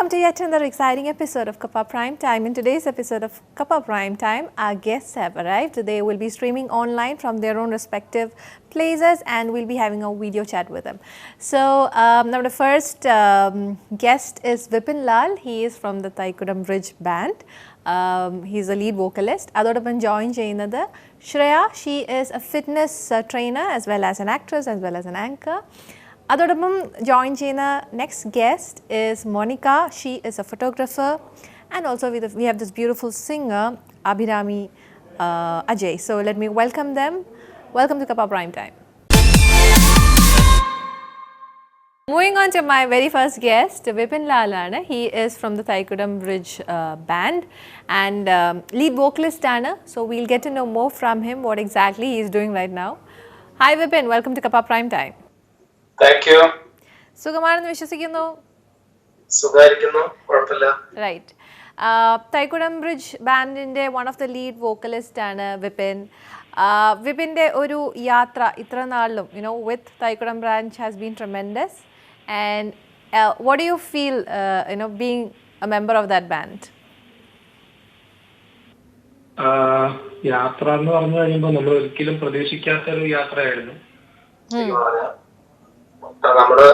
Welcome to yet another exciting episode of Kappa Prime Time. In today's episode of Kappa Prime Time, our guests have arrived. They will be streaming online from their own respective places and we'll be having a video chat with them. So, now the first guest is Vipin Lal. He is from the Thaikudam Bridge Band. He's a lead vocalist. Adodappan join ചെയ്യുന്നത് Shreya. She is a fitness trainer as well as an actress as well as an anchor. അതോടൊപ്പം join ചെയ്യുന്ന next guest is Monica. She is a photographer and also we have this beautiful singer Abhirami Ajay. So let me welcome them. Welcome to Kappa prime time. Moving on to my very first guest, Vipin Lal. He is from the Thaikudam Bridge band and lead vocalist. So we'll get to know more from him what exactly he is doing right now. Hi Vipin, welcome to Kappa Prime Time. Thank you. സുഖമാണെന്ന് വിശ്വസിക്കുന്നു. സുഖായിരിക്കുന്നു, കുഴപ്പമില്ല. Right. Thaikkudam Bridge ബാൻഡിന്റെ one of the lead vocalist ആണ് വിപിൻ. വിപിൻ്റെ ഒരു യാത്ര ഇത്ര നാളിലും with Thaikkudam branch has been tremendous. And what do you feel being a member of that band? യാത്ര എന്ന് പറഞ്ഞു കഴിയുമ്പോൾ നമ്മൾ ഒരിക്കലും പ്രതീക്ഷിക്കാത്ത ഒരു യാത്രയായിരുന്നു. നമ്മള്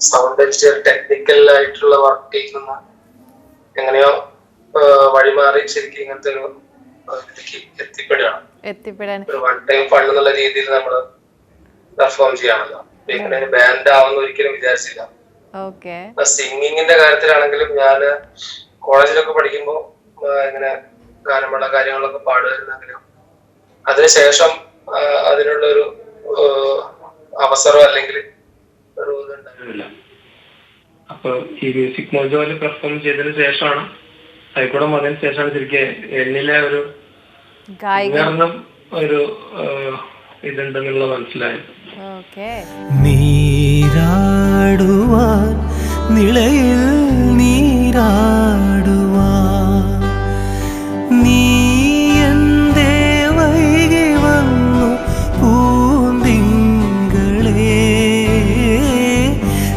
സൗണ്ട് എഞ്ചിനീയർ ടെക്നിക്കൽ ആയിട്ടുള്ള വർക്കിൽ നിന്ന് എങ്ങനെയോ വഴിമാറി ശരിക്കും ഇങ്ങനത്തെ ഒരു എത്തിപ്പെടുകയാണ്. ഒരു വൺ ടൈം ഫണ്ട് എന്നുള്ള രീതിയിൽ നമ്മള് പെർഫോം ചെയ്യാണല്ലോ. ഇങ്ങനെ ബാൻഡ് ആവുന്ന ഒരിക്കലും വിചാരിച്ചില്ല. സിംഗിങ്ങിന്റെ കാര്യത്തിലാണെങ്കിലും ഞാന് കോളേജിലൊക്കെ പഠിക്കുമ്പോ ഇങ്ങനെ ഗാനമുള്ള കാര്യങ്ങളൊക്കെ പാടുമായിരുന്നെങ്കിലും അതിനുശേഷം അതിനുള്ളൊരു അവസരം അല്ലെങ്കിൽ ഒരു ഇതുണ്ടായിരുന്നില്ല. അപ്പൊ ഈ മ്യൂസിക് മോജോയില് പെർഫോം ചെയ്തതിനു ശേഷമാണ് തൈക്കുടം വന്നതിന് ശേഷമാണ് ശരിക്കും എന്നിലെ ഒരു ഒരു ഇതുണ്ടെന്നുള്ള മനസ്സിലായത്. നീരാടുവാൻ നിളയിൽ നീരാടുവാൻ നീ എന്തേ വൈകി വന്നു പൂന്തിങ്കളേ,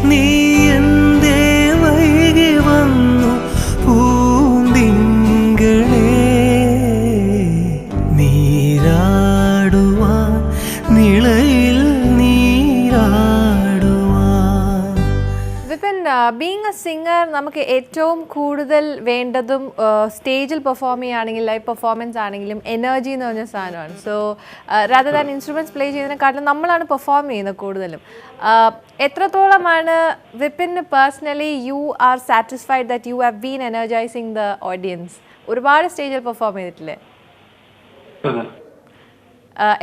നീ എന്തേ വൈകി വന്നു പൂന്തിങ്കളേ, നീരാടുവാൻ നിളയിൽ നീരാടുവാൻ. വിപിൻ, ബീങ് എ സിംഗർ നമുക്ക് ഏറ്റവും കൂടുതൽ വേണ്ടതും സ്റ്റേജിൽ പെർഫോം ചെയ്യുകയാണെങ്കിൽ ലൈവ് പെർഫോമൻസ് ആണെങ്കിലും എനർജി എന്ന് പറഞ്ഞ സാധനമാണ്. So rather than instruments play ചെയ്യുന്നതിനെക്കാട്ടിലും നമ്മളാണ് പെർഫോം ചെയ്യുന്നത് കൂടുതലും. എത്രത്തോളമാണ് വിപിന് personally you are satisfied that you have been energising the audience? ഒരുപാട് സ്റ്റേജിൽ പെർഫോം ചെയ്തിട്ടില്ലേ?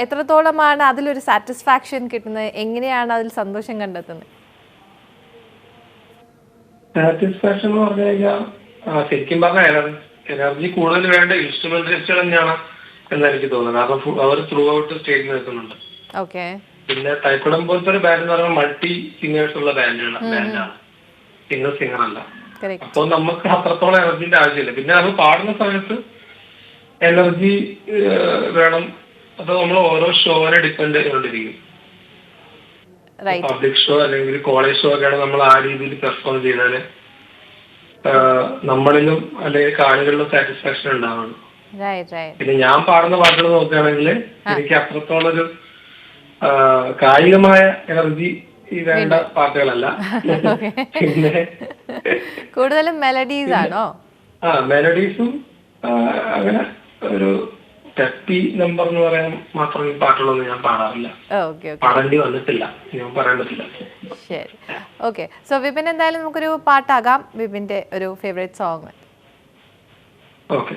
എത്രത്തോളമാണ് അതിലൊരു സാറ്റിസ്ഫാക്ഷൻ കിട്ടുന്നത്? എങ്ങനെയാണ് അതിൽ സന്തോഷം കണ്ടെത്തുന്നത്? സാറ്റിസ്ഫാക്ഷൻ എന്ന് പറഞ്ഞു കഴിഞ്ഞാൽ ശരിക്കും പറഞ്ഞാൽ എനർജി കൂടുതൽ വേണ്ട ഇൻസ്ട്രുമെന്റലിസ്റ്റുകൾ തന്നെയാണ് എന്ന് എനിക്ക് തോന്നുന്നത്. കാരണം അവർ ത്രൂ ഔട്ട് സ്റ്റേജിൽ നിൽക്കുന്നുണ്ട്. പിന്നെ തൈക്കുടം പോലത്തെ ഒരു ബാൻഡ് എന്ന് പറയുമ്പോൾ മൾട്ടി സിംഗേഴ്സ് ഉള്ള ബാൻഡാണ്, സിംഗർ അല്ല. അപ്പൊ നമുക്ക് അത്രത്തോളം എനർജിന്റെ ആവശ്യമില്ല. പിന്നെ അത് പാടുന്ന സമയത്ത് എനർജി വേണം. അത് നമ്മൾ ഓരോ ഷോനെ ഡിപ്പെൻഡ് ചെയ്തുകൊണ്ടിരിക്കും. പബ്ലിക് ഷോ അല്ലെങ്കിൽ കോളേജ് ഷോ ഒക്കെയാണ് നമ്മൾ ആ രീതിയിൽ പെർഫോം ചെയ്താല് നമ്മളിലും അല്ലെങ്കിൽ കാണികളിലും സാറ്റിസ്ഫാക്ഷൻ ഉണ്ടാവുള്ളൂ. പിന്നെ ഞാൻ പാടുന്ന പാട്ടുകൾ നോക്കുകയാണെങ്കിൽ എനിക്ക് അത്രത്തോളം ഒരു കായികമായ എനർജി വേണ്ട പാട്ടുകളല്ല. പിന്നെ കൂടുതലും മെലഡീസ് ആണോ? മെലഡീസും അങ്ങനെ ഒരു ടെപ്പി നമ്പർ എന്ന് പറയാൻ മാത്രം ഈ പാട്ടുകളൊന്നും ഞാൻ പാടാറില്ല. പാടേണ്ടി വന്നിട്ടില്ല, ഞാൻ പറയാൻ പറ്റില്ല. ശരി, ഓക്കെ. സോ വിപിൻ, എന്തായാലും നമുക്കൊരു പാട്ടാകാം, വിപിന്റെ ഒരു ഫേവറേറ്റ് സോങ്. ഓക്കെ.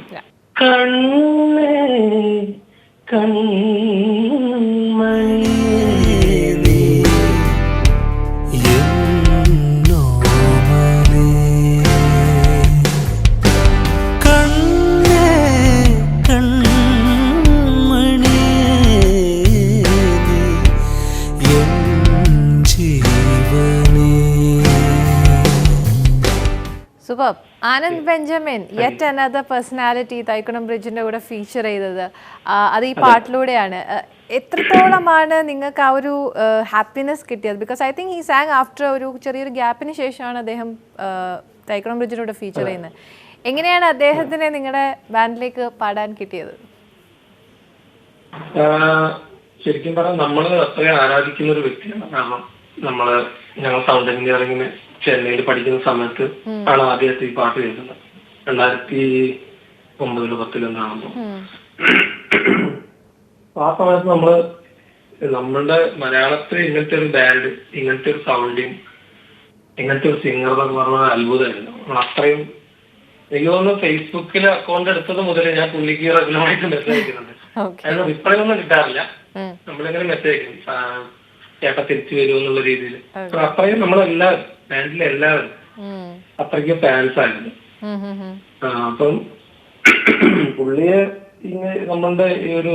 കണ്ണേ കൺമണിയേ super. Anand Benjamin, yet another personality Thaikkudam ബ്രിഡ്ജിന്റെ കൂടെ ഫീച്ചർ ചെയ്തത് അത് ഈ പാട്ടിലൂടെയാണ്. എത്രത്തോളമാണ് നിങ്ങൾക്ക് ആ ഒരു ഹാപ്പിനെസ് കിട്ടിയത്? ബിക്കോസ് ഐ തിങ്ക് ഈ സാങ് ആഫ്റ്റർ ഒരു ചെറിയൊരു ഗ്യാപ്പിന് ശേഷമാണ് അദ്ദേഹം ടൈക്രോൺ ബ്രിഡ്ജിലൂടെ ഫീച്ചർ ചെയ്യുന്നത്. എങ്ങനെയാണ് അദ്ദേഹത്തിനെ നിങ്ങളുടെ ബാൻഡിലേക്ക് പാടാൻ കിട്ടിയത്? ശരിക്കും പറഞ്ഞാൽ നമ്മള് അത്രയും ആരാധിക്കുന്ന ഒരു വ്യക്തിയാണ്. കാരണം ഞങ്ങൾ സൗണ്ട് എഞ്ചിനീയറിംഗിന് ചെന്നൈയിൽ പഠിക്കുന്ന സമയത്ത് ആണ് ആദ്യമായിട്ട് ഈ പാട്ട് കേൾക്കുന്നത്. 2009-10 എന്നാണെന്നോ. ആ സമയത്ത് നമ്മളുടെ മലയാളത്തിൽ ഇങ്ങനത്തെ ഒരു ബാൻഡ്, ഇങ്ങനത്തെ ഒരു സൗണ്ടിങ്, ഇങ്ങനത്തെ ഒരു സിംഗർ എന്നൊക്കെ പറഞ്ഞാൽ അത്ഭുതമായിരുന്നു. നമ്മൾ അത്രയും എനിക്ക് തോന്നുന്നു ഫേസ്ബുക്കിൽ അക്കൗണ്ട് എടുത്തത് മുതൽ ഞാൻ പുള്ളിക്ക് റെഗുലറായിട്ട് മെസ്സേജ് അയക്കുന്നുണ്ട്. അതിന് റിപ്ലൈ ഒന്നും കിട്ടാറില്ല. നമ്മളിങ്ങനെ മെസ്സേജ് അയക്കും, ചേട്ടാ തിരിച്ചു വരുമെന്നുള്ള രീതിയിൽ. അത്രയും നമ്മളെല്ലാവരും ബാൻഡിലെ എല്ലാവരും അത്രയ്ക്ക് ഫാൻസ് ആയിരുന്നു. അപ്പം പുള്ളിയെ നമ്മളുടെ ഈ ഒരു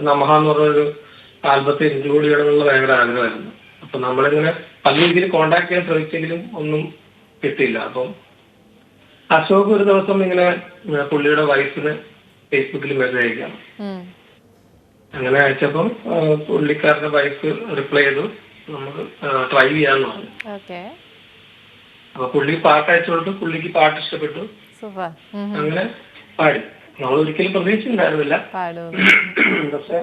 നമഹ എന്ന് പറഞ്ഞൊരു ആൽബത്തെ ഇൻക്ലൂഡ് ചെയ്യണമെന്നുള്ള ഭയങ്കര ആഗ്രഹമായിരുന്നു. അപ്പൊ നമ്മളിങ്ങനെ പല രീതിയിൽ കോണ്ടാക്ട് ചെയ്യാൻ ശ്രമിച്ചെങ്കിലും ഒന്നും കിട്ടിയില്ല. അപ്പം അശോക് ഒരു ദിവസം ഇങ്ങനെ പുള്ളിയുടെ വൈഫിന് ഫേസ്ബുക്കിൽ മെസ്സേജ് അയക്കാം. അങ്ങനെ അയച്ചപ്പം പുള്ളിക്കാരുടെ വൈഫ് റിപ്ലൈ ചെയ്തു, നമുക്ക് ട്രൈ ചെയ്യാന്ന് പറഞ്ഞു. അപ്പൊ പുള്ളി പാട്ട് അയച്ചു കൊടുത്തു. പുള്ളിക്ക് പാട്ട് ഇഷ്ടപ്പെട്ടു. അങ്ങനെ പാടി. നമ്മൾ ഒരിക്കലും പ്രതീക്ഷിച്ചിട്ടുണ്ടായിരുന്നില്ല, പക്ഷെ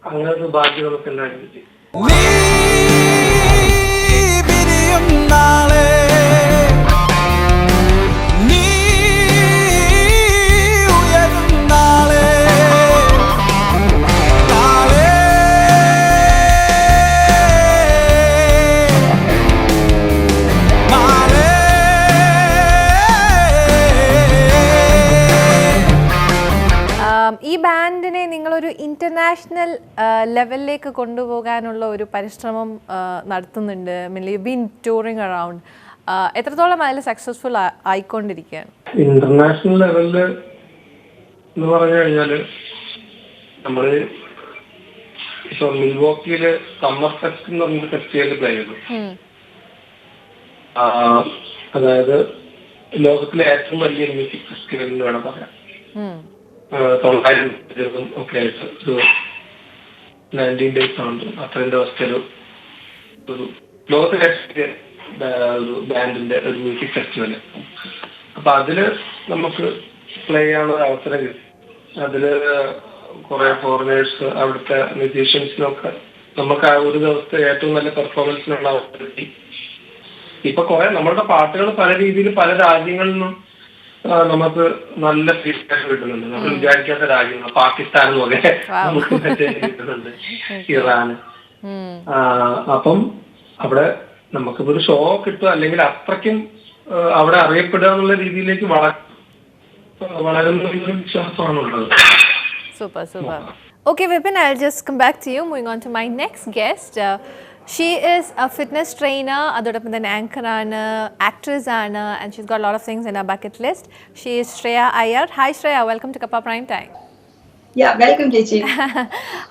അങ്ങനെ ഒരു ഭാഗ്യം നമുക്ക് എന്തായാലും കിട്ടി. ഈ ബാൻഡിനെ നിങ്ങളൊരു ഇന്റർനാഷണൽ ലെവലിലേക്ക് കൊണ്ടുപോകാനുള്ള ഒരു പരിശ്രമം നടത്തുന്നുണ്ട്. മീൻലി യു ബീൻ ടൂറിങ് അറൗണ്ട്. എത്രത്തോളം അതിൽ സക്സസ്ഫുൾ ആയിക്കൊണ്ടിരിക്കുകയാണ്? ഇന്റർനാഷണൽ ലെവലില് എന്ന് പറഞ്ഞു കഴിഞ്ഞാല് നമ്മള് ഇപ്പൊ മിൽവോക്കിയില് സമ്മർ ഫെസ്റ്റ് എന്ന് പറഞ്ഞൊരു ഫെസ്റ്റിവൽ പ്ലേ ചെയ്തു. അതായത് ലോകത്തിലെ ഏറ്റവും വലിയ മ്യൂസിക് ഫെസ്റ്റിവൽ എന്ന് വേണം പറയാം. 900 ഒക്കെ ആയിട്ട് ഒരു 19 days ഉണ്ട്. അത്രയും ദിവസത്തെ ഒരു ലോകത്തിലെ ഒരു ബാൻഡിന്റെ ഒരു മ്യൂസിക് ഫെസ്റ്റിവല്. അപ്പൊ അതില് നമുക്ക് പ്ലേ ചെയ്യാനുള്ള അവസരം കിട്ടി. അതില് കുറെ ഫോറിനേഴ്സ്, അവിടുത്തെ മ്യൂസീഷ്യൻസിനൊക്കെ നമുക്ക് ആ ഒരു ദിവസത്തെ ഏറ്റവും നല്ല പെർഫോമൻസിനുള്ള അവസരം കിട്ടി. ഇപ്പൊ കുറെ നമ്മളുടെ പാട്ടുകൾ പല രീതിയിൽ പല രാജ്യങ്ങളിൽ നിന്നും നമുക്ക് നല്ല ഫീഡ്ബാക്ക് കിട്ടുന്നുണ്ട്. നമ്മൾ വിചാരിക്കാത്ത രാജ്യങ്ങൾ, പാകിസ്ഥാൻ പോലെ നമുക്ക് മെസ്സേജ് കിട്ടുന്നുണ്ട്, ഇറാൻ. അപ്പം അവിടെ നമുക്കിപ്പോ ഒരു ഷോ കിട്ടുക, അല്ലെങ്കിൽ അത്രയ്ക്കും അവിടെ അറിയപ്പെടുക എന്നുള്ള രീതിയിലേക്ക് വളരുന്ന ഒരു വിശ്വാസമാണുള്ളത്. Super, super. Okay, Vipin, I'll just come back to you. Moving on to my next guest. She is a fitness trainer, അതോടൊപ്പം തന്നെ ആങ്കർ ആണ്, ആക്ട്രസ് ആണ്, and she's got a lot of things in her bucket list. She is Shreya Iyer. Hi Shreya, welcome to Kappa Prime Time. Yeah, welcome Chechi.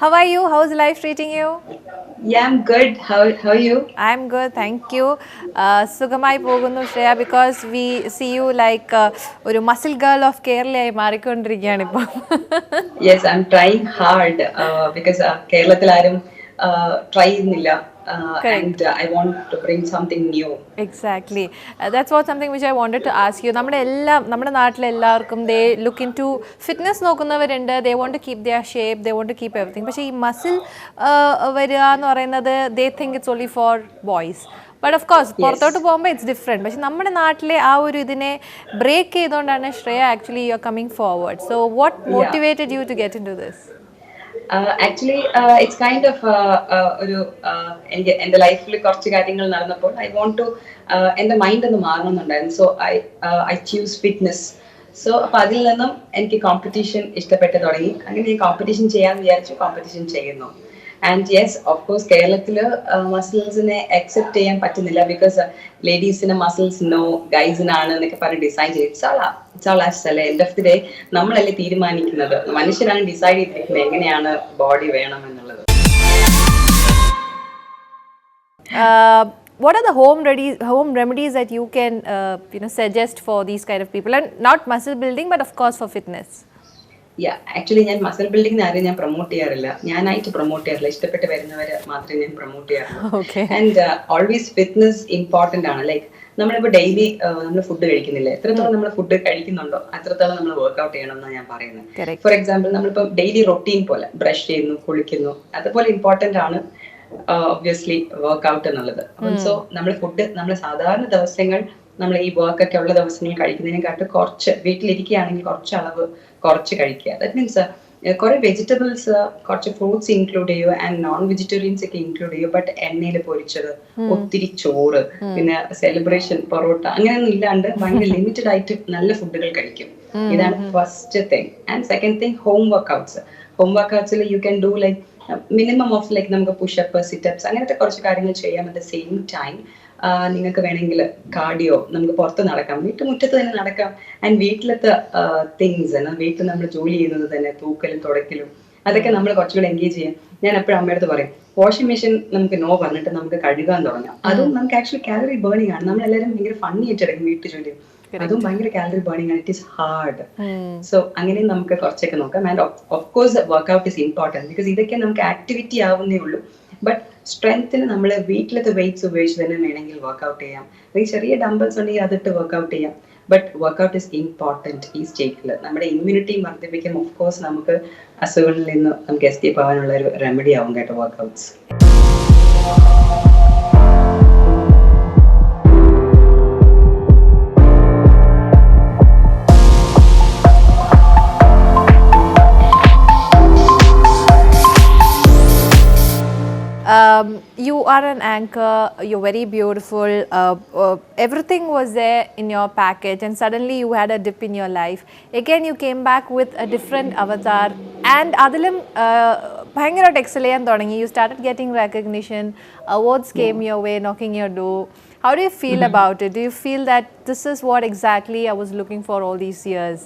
How are you? How's life treating you? Yeah, I'm good. How are you? I'm good, thank you. സുഖമായി പോകുന്നു Shreya, because we see you like ഒരു muscle girl of Kerala ആയി മാറിക്കൊണ്ടിരിക്കുകയാണ് ഇപ്പോൾ. Yes, I'm trying hard because കേരളത്തിൽ ആരും try ചെയ്യുന്നില്ല. And I want to bring something new. Exactly. That's something which I wanted to ask you. നമ്മുടെ നാട്ടിലെ എല്ലാവർക്കും they look into fitness നോക്കുന്നവരുണ്ട്. They want to keep their shape, they want to keep everything. പക്ഷേ ഈ muscle വരിക എന്ന് പറയുന്നത് they think it's only for boys. But of course, പുറത്തോട്ട് പോകുമ്പോൾ it's different. പക്ഷെ നമ്മുടെ നാട്ടിലെ ആ ഒരു ഇതിനെ ബ്രേക്ക് ചെയ്തുകൊണ്ടാണ് Shreya actually you are coming forward. So what motivated you to get into this? Actually, it's kind of ഒരു എൻ്റെ ലൈഫിൽ കുറച്ച് കാര്യങ്ങൾ നടന്നപ്പോൾ I want to എൻ്റെ മൈൻഡ് ഒന്ന് മാറണമെന്നുണ്ടായിരുന്നു. So I choose fitness. So അപ്പൊ അതിൽ നിന്നും എനിക്ക് കോമ്പറ്റീഷൻ ഇഷ്ടപ്പെട്ട് തുടങ്ങി. അങ്ങനെ ഞാൻ കോമ്പറ്റീഷൻ ചെയ്യാന്ന് വിചാരിച്ചു, കോമ്പറ്റീഷൻ ചെയ്യുന്നു. ആൻഡ് യെസ്, ഓഫ് കോഴ്സ് കേരളത്തില് മസിൽസിനെ അക്സെപ്റ്റ് ചെയ്യാൻ പറ്റുന്നില്ല. ബിക്കോസ് ലേഡീസിന് മസിൽസ് നോ, ഗൈസിനാണ് എന്നൊക്കെ പറഞ്ഞ് ഡിസൈൻ ചെയ്ത് ഇറ്റ്സ് ഓൾ ആസ് അല്ലേ. എൻഡ് ഓഫ് ദി ഡേ നമ്മളല്ലേ തീരുമാനിക്കുന്നത്, മനുഷ്യരാണ് ഡിസൈഡ് ചെയ്തിരിക്കുന്നത് എങ്ങനെയാണ് ബോഡി വേണം എന്നുള്ളത്. What are the home remedies that you can suggest for these kind of people, and not muscle building but of course for fitness? Actually ഞാൻ muscle building ആരെയും ഞാൻ പ്രൊമോട്ട് ചെയ്യാറില്ല, ഞാനായിട്ട് പ്രൊമോട്ട് ചെയ്യാറില്ല. ഇഷ്ടപ്പെട്ട് വരുന്നവരെ മാത്രമേ ഞാൻ പ്രൊമോട്ട് ചെയ്യാറുള്ളൂ. ആൻഡ് ഓൾവേസ് ഫിറ്റ്നസ് ഇമ്പോർട്ടന്റ് ആണ്. ലൈക്ക് നമ്മളിപ്പോ ഡെയിലി നമ്മൾ ഫുഡ് കഴിക്കുന്നില്ല, എത്രത്തോളം നമ്മൾ ഫുഡ് കഴിക്കുന്നുണ്ടോ അത്രത്തോളം നമ്മൾ വർക്ക്ഔട്ട് ചെയ്യണം എന്നാണ് ഞാൻ പറയുന്നത്. ഫോർ എക്സാമ്പിൾ നമ്മളിപ്പോ ഡെയിലി റൊട്ടീൻ പോലെ ബ്രഷ് ചെയ്യുന്നു, കുളിക്കുന്നു, അതുപോലെ ഇമ്പോർട്ടന്റ് ആണ് ഒബ്വിയസ്ലി വർക്ക്ഔട്ട് എന്നുള്ളത്. സോ നമ്മൾ ഫുഡ് നമ്മൾ സാധാരണ ദിവസങ്ങൾ നമ്മൾ ഈ വർക്ക് ഒക്കെ ഉള്ള ദിവസങ്ങൾ കഴിക്കുന്നതിനെക്കാട്ടും കുറച്ച്, വീട്ടിലിരിക്കുകയാണെങ്കിൽ കുറച്ച് അളവ് കുറച്ച് കഴിക്കുക. ദാറ്റ് മീൻസ് കുറെ വെജിറ്റബിൾസ്, കുറച്ച് ഫ്രൂട്ട്സ് ഇൻക്ലൂഡ് ചെയ്യൂ, ആൻഡ് നോൺ വെജിറ്റേറിയൻസ് ഒക്കെ ഇൻക്ലൂഡ് ചെയ്യൂ. ബട്ട് എണ്ണയിൽ പൊരിച്ചത്, ഒത്തിരി ചോറ്, പിന്നെ സെലിബ്രേഷൻ പൊറോട്ട അങ്ങനെയൊന്നും ഇല്ലാണ്ട് ഭയങ്കര ലിമിറ്റഡ് ആയിട്ട് നല്ല ഫുഡുകൾ കഴിക്കും. ഇതാണ് first thing. And second thing, home workouts. Home വർക്ക്ഔട്ട്സിൽ you can do like minimum of like നമുക്ക് പുഷപ്പ്, സിറ്റപ്സ് അങ്ങനത്തെ കുറച്ച് കാര്യങ്ങൾ ചെയ്യാം. അറ്റ് ദ സെയിം ടൈം നിങ്ങൾക്ക് വേണമെങ്കിൽ കാർഡിയോ, നമുക്ക് പുറത്ത് നടക്കാം, വീട്ടുമുറ്റത്ത് തന്നെ നടക്കാം. ആൻഡ് വീട്ടിലത്തെ തിങ്സ്, വീട്ടിൽ നമ്മൾ ജോലി ചെയ്യുന്നത് തന്നെ തൂക്കലും തുടക്കലും അതൊക്കെ നമ്മൾ കുറച്ചുകൂടെ എൻഗേജ് ചെയ്യാം. ഞാൻ എപ്പോഴും അമ്മയടുത്ത് പറയും, വാഷിംഗ് മെഷീൻ നമുക്ക് നോ പറഞ്ഞിട്ട് നമുക്ക് കഴുകാൻ തുടങ്ങാം. അതും നമുക്ക് ആക്ച്വലി കാലറി ബേണിംഗ് ആണ്. നമ്മളെല്ലാവരും ഭയങ്കര ഫണ്ണി ആയിട്ടെടുക്കും വീട്ടു ജോലി, അതും ഭയങ്കര കാലറി ബേണിംഗ് ആണ്. It is hard. സോ അങ്ങനെ നമുക്ക് കുറച്ചൊക്കെ നോക്കാം. And of course workout is important, because ഇതൊക്കെ നമുക്ക് ആക്ടിവിറ്റി ആവുന്നേ ഉള്ളൂ. ബട്ട് സ്ട്രെങ്ത്തിന് നമ്മൾ വീട്ടിലത്തെ വെയിറ്റ്സ് ഉപയോഗിച്ച് തന്നെ വേണമെങ്കിൽ വർക്ക്ഔട്ട് ചെയ്യാം. അല്ലെങ്കിൽ ചെറിയ ഡംബിൾസ് ഉണ്ടെങ്കിൽ അതിട്ട് വർക്ക്ഔട്ട് ചെയ്യാം. ബട്ട് വർക്ക്ഔട്ട് ഇസ് ഇമ്പോർട്ടൻറ്റ് ഈ സ്റ്റേറ്റിൽ. നമ്മുടെ ഇമ്മ്യൂണിറ്റി വർദ്ധിപ്പിക്കും. ഓഫ് കോഴ്സ് നമുക്ക് അസുഖങ്ങളിൽ നിന്ന് നമുക്ക് എസ്കേപ്പ് ആവാനുള്ള ഒരു റെമഡി ആവും കേട്ടോ workouts. You are an anchor, you're very beautiful, everything was there in your package, and suddenly you had a dip in your life. Again you came back with a different avatar, and adilum bhayangarayitte excel cheyan thodangi. You started getting recognition, awards came your way knocking your door. How do you feel about it? Do you feel that this is what exactly I was looking for all these years?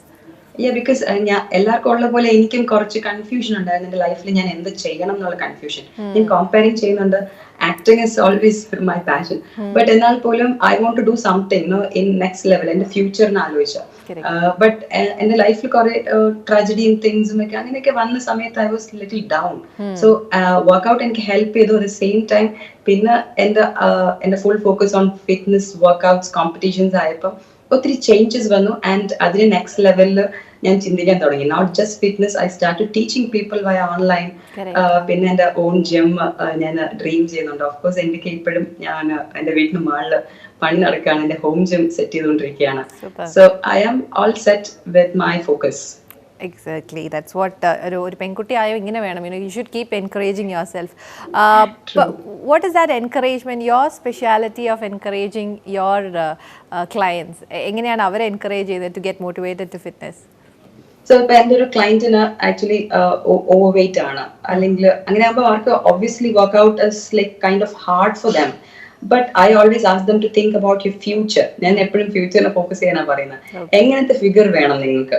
Because ഞാൻ എല്ലാവർക്കും ഉള്ള പോലെ എനിക്കും കുറച്ച് confusion ഉണ്ടായിരുന്നു എന്റെ ലൈഫിൽ. ഞാൻ എന്ത് ചെയ്യണം എന്നുള്ള കൺഫ്യൂഷൻ. ഞാൻ കമ്പയറിങ് ചെയ്യുന്നുണ്ട്. Acting is always my passion. But എന്നാൽ പോലും I want to do something in next level, എന്റെ ഫ്യൂച്ചറിനെ ആലോചിച്ച. ബട്ട് എന്റെ ലൈഫിൽ കുറെ ട്രാജഡിയും തിങ്സും ഒക്കെ അങ്ങനെയൊക്കെ വന്ന സമയത്ത് I was little down. So workout എനിക്ക് ഹെൽപ്പ് ചെയ്തു. അറ്റ് ദ സെയിം ടൈം പിന്നെ എന്റെ full focus on fitness, workouts, competitions ആയപ്പോൾ ഒത്തിരി ചേഞ്ചസ് വന്നു. ആൻഡ് അതിന് നെക്സ്റ്റ് ലെവലിൽ ഞാൻ ചിന്തിക്കാൻ തുടങ്ങി. Not just fitness, I start teaching people via online. പിന്നെ എന്റെ ഓൺ ജിം ഞാൻ ഡ്രീം ചെയ്യുന്നുണ്ട്. ഓഫ്കോഴ്സ് എനിക്ക് ഇപ്പോഴും ഞാൻ എന്റെ വീട്ടിന് മുകളിൽ പണി നടക്കുകയാണ്. എന്റെ ഹോം ജിം സെറ്റ് ചെയ്തുകൊണ്ടിരിക്കുകയാണ്. So I am all set with my focus. Exactly, that's what ഒരു പെൺകുട്ടി ആയോ ഇങ്ങനെ വേണം. You should keep encouraging yourself. But what is that encouragement, your speciality of encouraging your clients? എങ്ങനെയാണ് അവരെ എൻകറേജ് ചെയ്തത് to get motivated to fitness? So ഇപ്പൊ എന്റെ ഒരു ക്ലയന്റിന് ആക്ച്വലി ഓവർ വെയിറ്റ് ആണ്, അല്ലെങ്കിൽ അങ്ങനെ ആകുമ്പോൾ അവർക്ക് obviously workout is like kind of hard for them. But I always ask them to think about your future. ഞാൻ എപ്പോഴും ഫ്യൂച്ചറിനെ ഫോക്കസ് ചെയ്യാനാണ് പറയുന്നത്. എങ്ങനത്തെ ഫിഗർ വേണം നിങ്ങൾക്ക്,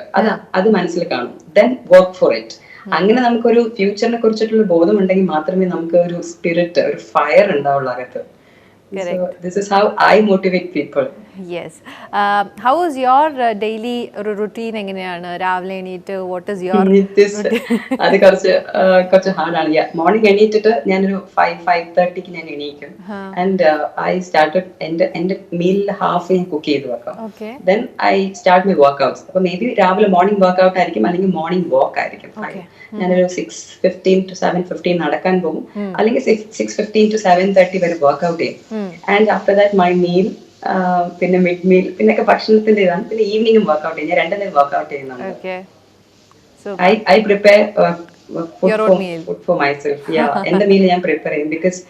അത് മനസ്സിൽ കാണും. Then work for it. അങ്ങനെ നമുക്കൊരു ഫ്യൂച്ചറിനെ കുറിച്ചിട്ടുള്ള ബോധം ഉണ്ടെങ്കിൽ മാത്രമേ നമുക്ക് ഒരു സ്പിരിറ്റ്, ഒരു ഫയർ ഉണ്ടാവുള്ളൂ അകത്ത്. So this is how I motivate people. Yes. How is your daily routine? എങ്ങനെയാണ് രാവിലെ എണീറ്റ് what is your അത് കുറച്ച് ഹാർഡാണ്. മോർണിംഗ് എണീറ്റിട്ട് ഞാനൊരു 5:30 ഞാൻ എണീക്കും. ആൻഡ് ഐ സ്റ്റാർട്ടഡ് എന്റെ മീലിൽ ഹാഫ് ഞാൻ കുക്ക് ചെയ്ത് വെക്കാം. Then I start my workouts. അപ്പൊ മേ ബി രാവിലെ മോർണിംഗ് വർക്ക്ഔട്ട് ആയിരിക്കും, അല്ലെങ്കിൽ മോർണിംഗ് വാക്ക് ആയിരിക്കും. ഞാനൊരു 6:15 to 7:15 നടക്കാൻ പോകും, അല്ലെങ്കിൽ 6:15 to 7:30 വരെ വർക്ക്ഔട്ട് ചെയ്യും. And after that my meal, പിന്നെ മിഡ് മീൽ, പിന്നൊക്കെ ഭക്ഷണത്തിന്റെ ഇതാണ്. പിന്നെ ഈവനിങ്ങും വർക്ക്ഔട്ട് ചെയ്യും. ഞാൻ 2 നേരം വർക്ക്ഔട്ട് ചെയ്യുന്നുണ്ട്. I prepare food for myself. എന്റെ മീൽ ഞാൻ പ്രിപ്പയർ ചെയ്യും. ബിക്കോസ്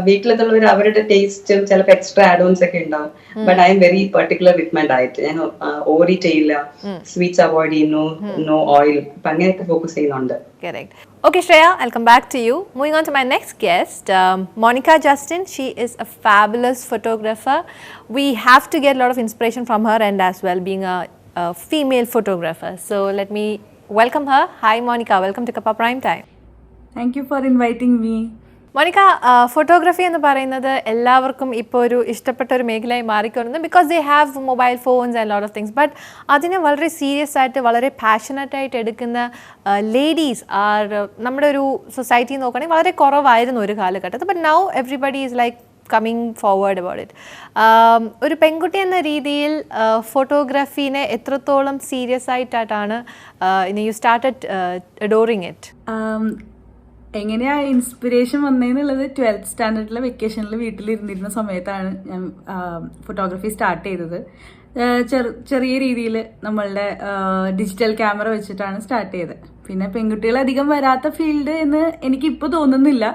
വീട്ടിലെത്തുള്ളവർ അവരുടെ ടേസ്റ്റും ചിലപ്പോൾ എക്സ്ട്രാ ആഡോൺസ് ഒക്കെ ഉണ്ടാവും. But I am very particular with my diet. ഞാൻ ഓവർ ഈറ്റ് ചെയ്യില്ല, സ്വീറ്റ്സ് അവോയ്ഡ് ചെയ്യുന്നു, നോ ഓയിൽ, അപ്പൊ അങ്ങനെയൊക്കെ ഫോക്കസ് ചെയ്യുന്നുണ്ട്. Correct. Okay, Shreya, I'll come back to you. Moving on to my next guest, Monica Justin. She is a fabulous photographer. We have to get a lot of inspiration from her end as well, being a female photographer. So let me welcome her. Hi, Monica. Welcome to Kappa Prime Time. Thank you for inviting me. Monica, photography എന്ന് പറയുന്നത് എല്ലാവർക്കും ഇപ്പോൾ ഒരു ഇഷ്ടപ്പെട്ട ഒരു മേഖലയായി മാറിക്കൊള്ളുന്നു. Because they have mobile phones and lot of things. But അതിനെ വളരെ സീരിയസ് ആയിട്ട്, വളരെ പാഷനറ്റ് ആയിട്ട് എടുക്കുന്ന ലേഡീസ് നമ്മുടെ ഒരു സൊസൈറ്റി നോക്കുകയാണെങ്കിൽ വളരെ കുറവായിരുന്നു ഒരു കാലഘട്ടത്തിൽ. But now everybody is like coming forward about it. ഒരു പെൺകുട്ടി എന്ന രീതിയിൽ ഫോട്ടോഗ്രാഫീനെ എത്രത്തോളം സീരിയസ് ആയിട്ടാണ് യു സ്റ്റാർട്ടഡ് അഡോറിങ് ഇറ്റ്? എങ്ങനെയാ ഇൻസ്പിറേഷൻ വന്നതെന്നുള്ളത് 12th സ്റ്റാൻഡേർഡിലെ വെക്കേഷനിൽ വീട്ടിലിരുന്നിരുന്ന സമയത്താണ് ഞാൻ ഫോട്ടോഗ്രാഫി സ്റ്റാർട്ട് ചെയ്തത്. ചെറിയ രീതിയിൽ നമ്മളുടെ ഡിജിറ്റൽ ക്യാമറ വെച്ചിട്ടാണ് സ്റ്റാർട്ട് ചെയ്തത്. പിന്നെ പെൺകുട്ടികൾ അധികം വരാത്ത ഫീൽഡ് എന്ന് എനിക്കിപ്പോൾ തോന്നുന്നില്ല.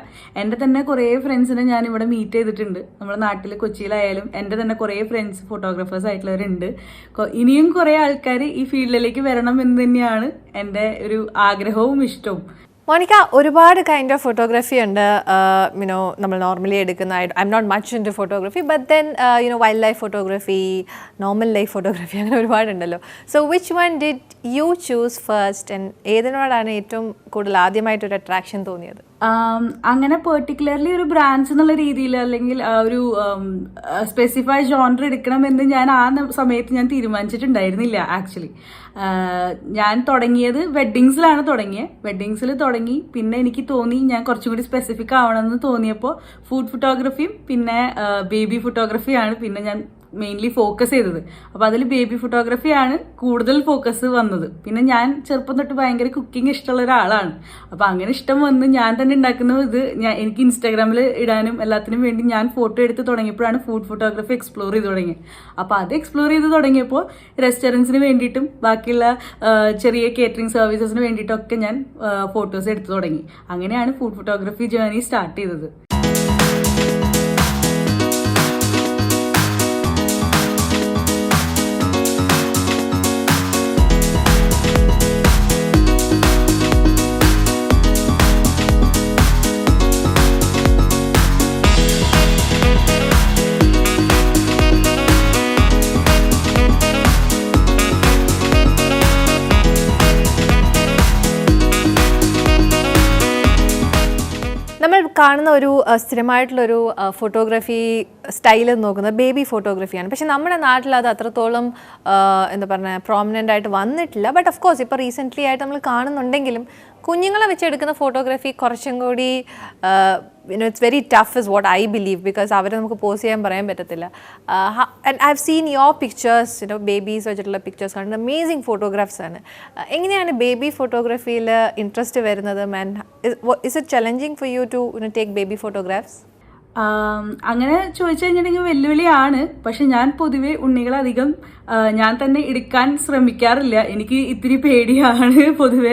എൻ്റെ തന്നെ കുറേ ഫ്രണ്ട്സിനെ ഞാൻ ഇവിടെ മീറ്റ് ചെയ്തിട്ടുണ്ട്. നമ്മുടെ നാട്ടിൽ കൊച്ചിയിലായാലും എൻ്റെ തന്നെ കുറേ ഫ്രണ്ട്സ് ഫോട്ടോഗ്രാഫേഴ്സ് ആയിട്ടുള്ളവരുണ്ട്. ഇനിയും കുറേ ആൾക്കാർ ഈ ഫീൽഡിലേക്ക് വരണം എന്ന് തന്നെയാണ് എൻ്റെ ഒരു ആഗ്രഹവും ഇഷ്ടവും. മോണിക്ക, ഒരുപാട് കൈൻഡ് ഓഫ് ഫോട്ടോഗ്രാഫി ഉണ്ട്. നമ്മൾ നോർമലി എടുക്കുന്ന I'm not much into photography, but then wildlife photography, normal life photography, അങ്ങനെ ഒരുപാടുണ്ടല്ലോ. So which one did you choose first and ഏതിനോടാണ് ഏറ്റവും കൂടുതൽ ആദ്യമായിട്ടൊരു അട്രാക്ഷൻ തോന്നിയത്? അങ്ങനെ പെർട്ടിക്കുലർലി ഒരു ബ്രാഞ്ച് എന്നുള്ള രീതിയിൽ അല്ലെങ്കിൽ ഒരു സ്പെസിഫൈ ജോണർ എടുക്കണമെന്ന് ഞാൻ ആ സമയത്ത് ഞാൻ തീരുമാനിച്ചിട്ടുണ്ടായിരുന്നില്ല. ആക്ച്വലി ഞാൻ തുടങ്ങിയത് വെഡ്ഡിങ്സിലാണ് തുടങ്ങിയത്. വെഡ്ഡിങ്സിൽ തുടങ്ങി പിന്നെ എനിക്ക് തോന്നി ഞാൻ കുറച്ചും കൂടി സ്പെസിഫിക് ആവണമെന്ന് തോന്നിയപ്പോൾ ഫുഡ് ഫോട്ടോഗ്രാഫിയും പിന്നെ ബേബി ഫോട്ടോഗ്രാഫിയാണ് പിന്നെ ഞാൻ മെയിൻലി ഫോക്കസ് ചെയ്തത്. അപ്പോൾ അതിൽ ബേബി ഫോട്ടോഗ്രാഫിയാണ് കൂടുതൽ ഫോക്കസ് വന്നത്. പിന്നെ ഞാൻ ചെറുപ്പം തൊട്ട് ഭയങ്കര കുക്കിംഗ് ഇഷ്ടമുള്ള ഒരാളാണ്. അപ്പോൾ അങ്ങനെ ഇഷ്ടം വന്ന് ഞാൻ തന്നെ ഉണ്ടാക്കുന്ന എനിക്ക് ഇൻസ്റ്റാഗ്രാമിൽ ഇടാനും എല്ലാത്തിനും വേണ്ടി ഞാൻ ഫോട്ടോ എടുത്ത് തുടങ്ങിയപ്പോഴാണ് ഫുഡ് ഫോട്ടോഗ്രാഫി എക്സ്പ്ലോർ ചെയ്ത് തുടങ്ങിയത്. അപ്പോൾ അത് എക്സ്പ്ലോർ ചെയ്ത് തുടങ്ങിയപ്പോൾ റെസ്റ്റോറൻറ്റ്സിന് വേണ്ടിയിട്ടും ബാക്കിയുള്ള ചെറിയ കേറ്ററിംഗ് സർവീസസിന് വേണ്ടിയിട്ടൊക്കെ ഞാൻ ഫോട്ടോസ് എടുത്ത് തുടങ്ങി. അങ്ങനെയാണ് ഫുഡ് ഫോട്ടോഗ്രാഫി ജേർണി സ്റ്റാർട്ട് ചെയ്തത്. നമ്മൾ കാണുന്ന ഒരു സ്ഥിരമായിട്ടുള്ളൊരു ഫോട്ടോഗ്രാഫി സ്റ്റൈൽ നോക്കുന്നത് ബേബി ഫോട്ടോഗ്രാഫിയാണ്. പക്ഷെ നമ്മുടെ നാട്ടിൽ അത് അത്രത്തോളം എന്താ പറയുക പ്രോമിനൻ്റ് ആയിട്ട് വന്നിട്ടില്ല. ബട്ട് ഓഫ് കോഴ്സ് ഇപ്പോൾ റീസെൻ്റ്ലി ആയിട്ട് നമ്മൾ കാണുന്നുണ്ടെങ്കിലും കുഞ്ഞുങ്ങളെ വെച്ചെടുക്കുന്ന ഫോട്ടോഗ്രാഫി കുറച്ചും കൂടി it's very tough is what I believe, because അവരെ നമുക്ക് പോസ് ചെയ്യാൻ പറയാൻ പറ്റത്തില്ല. And I have seen your pictures, babies വെച്ചിട്ടുള്ള പിക്ചേഴ്സ് കാണുന്നത് അമേസിങ് ഫോട്ടോഗ്രാഫ്സ് ആണ്. എങ്ങനെയാണ് ബേബി ഫോട്ടോഗ്രാഫിയിൽ ഇൻട്രസ്റ്റ് വരുന്നത്? And is it challenging for you to take baby photographs? അങ്ങനെ ചോദിച്ചു കഴിഞ്ഞിട്ടുണ്ടെങ്കിൽ വെല്ലുവിളിയാണ്. പക്ഷെ ഞാൻ പൊതുവെ ഉണ്ണികളധികം ഞാൻ തന്നെ എടുക്കാൻ ശ്രമിക്കാറില്ല. എനിക്ക് ഇത്തിരി പേടിയാണ് പൊതുവെ.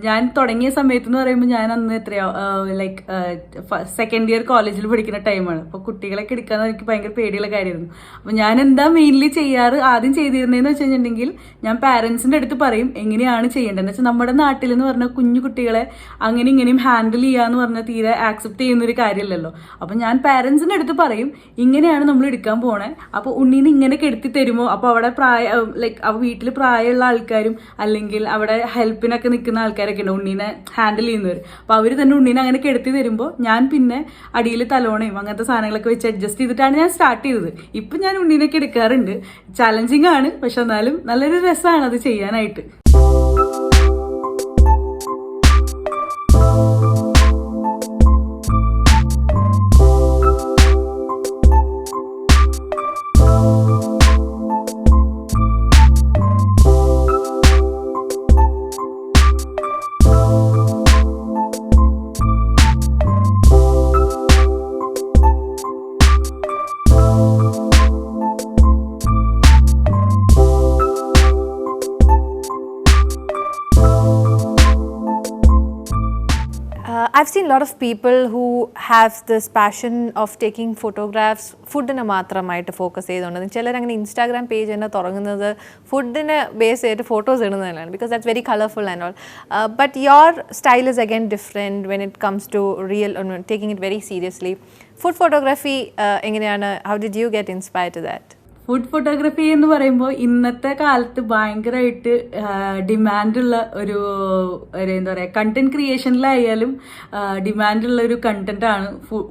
ഞാൻ തുടങ്ങിയ സമയത്ത് എന്ന് പറയുമ്പോൾ ഞാൻ അന്ന് എത്രയോ ലൈക്ക് സെക്കൻഡ് ഇയർ കോളേജിൽ പഠിക്കുന്ന ടൈമാണ്. അപ്പോൾ കുട്ടികളൊക്കെ എടുക്കാൻ എനിക്ക് ഭയങ്കര പേടിയുള്ള കാര്യമായിരുന്നു. അപ്പോൾ ഞാൻ എന്താ മെയിൻലി ആദ്യം ചെയ്തിരുന്നതെന്ന് വെച്ച് കഴിഞ്ഞിട്ടുണ്ടെങ്കിൽ ഞാൻ പാരൻസിൻ്റെ അടുത്ത് പറയും എങ്ങനെയാണ് ചെയ്യേണ്ടതെന്ന് വെച്ചാൽ നമ്മുടെ നാട്ടിൽ എന്ന് പറഞ്ഞാൽ കുഞ്ഞു കുട്ടികളെ അങ്ങനെ ഇങ്ങനെയും ഹാൻഡിൽ ചെയ്യാന്ന് പറഞ്ഞാൽ തീരെ ആക്സെപ്റ്റ് ചെയ്യുന്നൊരു കാര്യമില്ലല്ലോ. അപ്പം ഞാൻ പാരൻസിൻ്റെ അടുത്ത് പറയും ഇങ്ങനെയാണ് നമ്മൾ എടുക്കാൻ പോണേ, അപ്പോൾ ഉണ്ണീനെ ഇങ്ങനെ കെടുത്തി തരുമോ? അപ്പോൾ അവിടെ അപ്പോൾ വീട്ടിൽ പ്രായമുള്ള ആൾക്കാരും അല്ലെങ്കിൽ അവിടെ ഹെൽപ്പിനൊക്കെ നിൽക്കുന്ന ആൾക്കാരൊക്കെ ഉണ്ട് ഉണ്ണീനെ ഹാൻഡിൽ ചെയ്യുന്നവർ. അപ്പോൾ അവർ തന്നെ ഉണ്ണീനെ അങ്ങനെ കെടുത്തി തരുമ്പോൾ ഞാൻ പിന്നെ അടിയിൽ തലോണയും അങ്ങനത്തെ സാധനങ്ങളൊക്കെ വെച്ച് അഡ്ജസ്റ്റ് ചെയ്തിട്ടാണ് ഞാൻ സ്റ്റാർട്ട് ചെയ്തത്. ഇപ്പം ഞാൻ ഉണ്ണീനൊക്കെ എടുക്കാറുണ്ട്. ചാലഞ്ചിങ് ആണ്, പക്ഷെ എന്നാലും നല്ലൊരു രസമാണ് അത് ചെയ്യാനായിട്ട്. I've seen a lot of people who have this passion of taking photographs ഫുഡിനെ മാത്രമായിട്ട് ഫോക്കസ് ചെയ്തുകൊണ്ട്. ചിലരങ്ങനെ ഇൻസ്റ്റാഗ്രാം പേജ് തന്നെ തുടങ്ങുന്നത് ഫുഡിനെ ബേസ് ചെയ്തിട്ട് ഫോട്ടോസ് ഇടുന്നതിലാണ്, because that's very colourful and all. But your style is again different when it comes to real taking it very seriously. Food photography എങ്ങനെയാണ്? How did you get inspired to that? Food photography എന്ന് പറയുമ്പോൾ ഇന്നത്തെ കാലത്ത് ഭയങ്കരമായിട്ട് ഡിമാൻഡുള്ള ഒരു എന്താ പറയുക, content ക്രിയേഷനിലായാലും ഡിമാൻഡുള്ള ഒരു കണ്ടന്റാണ്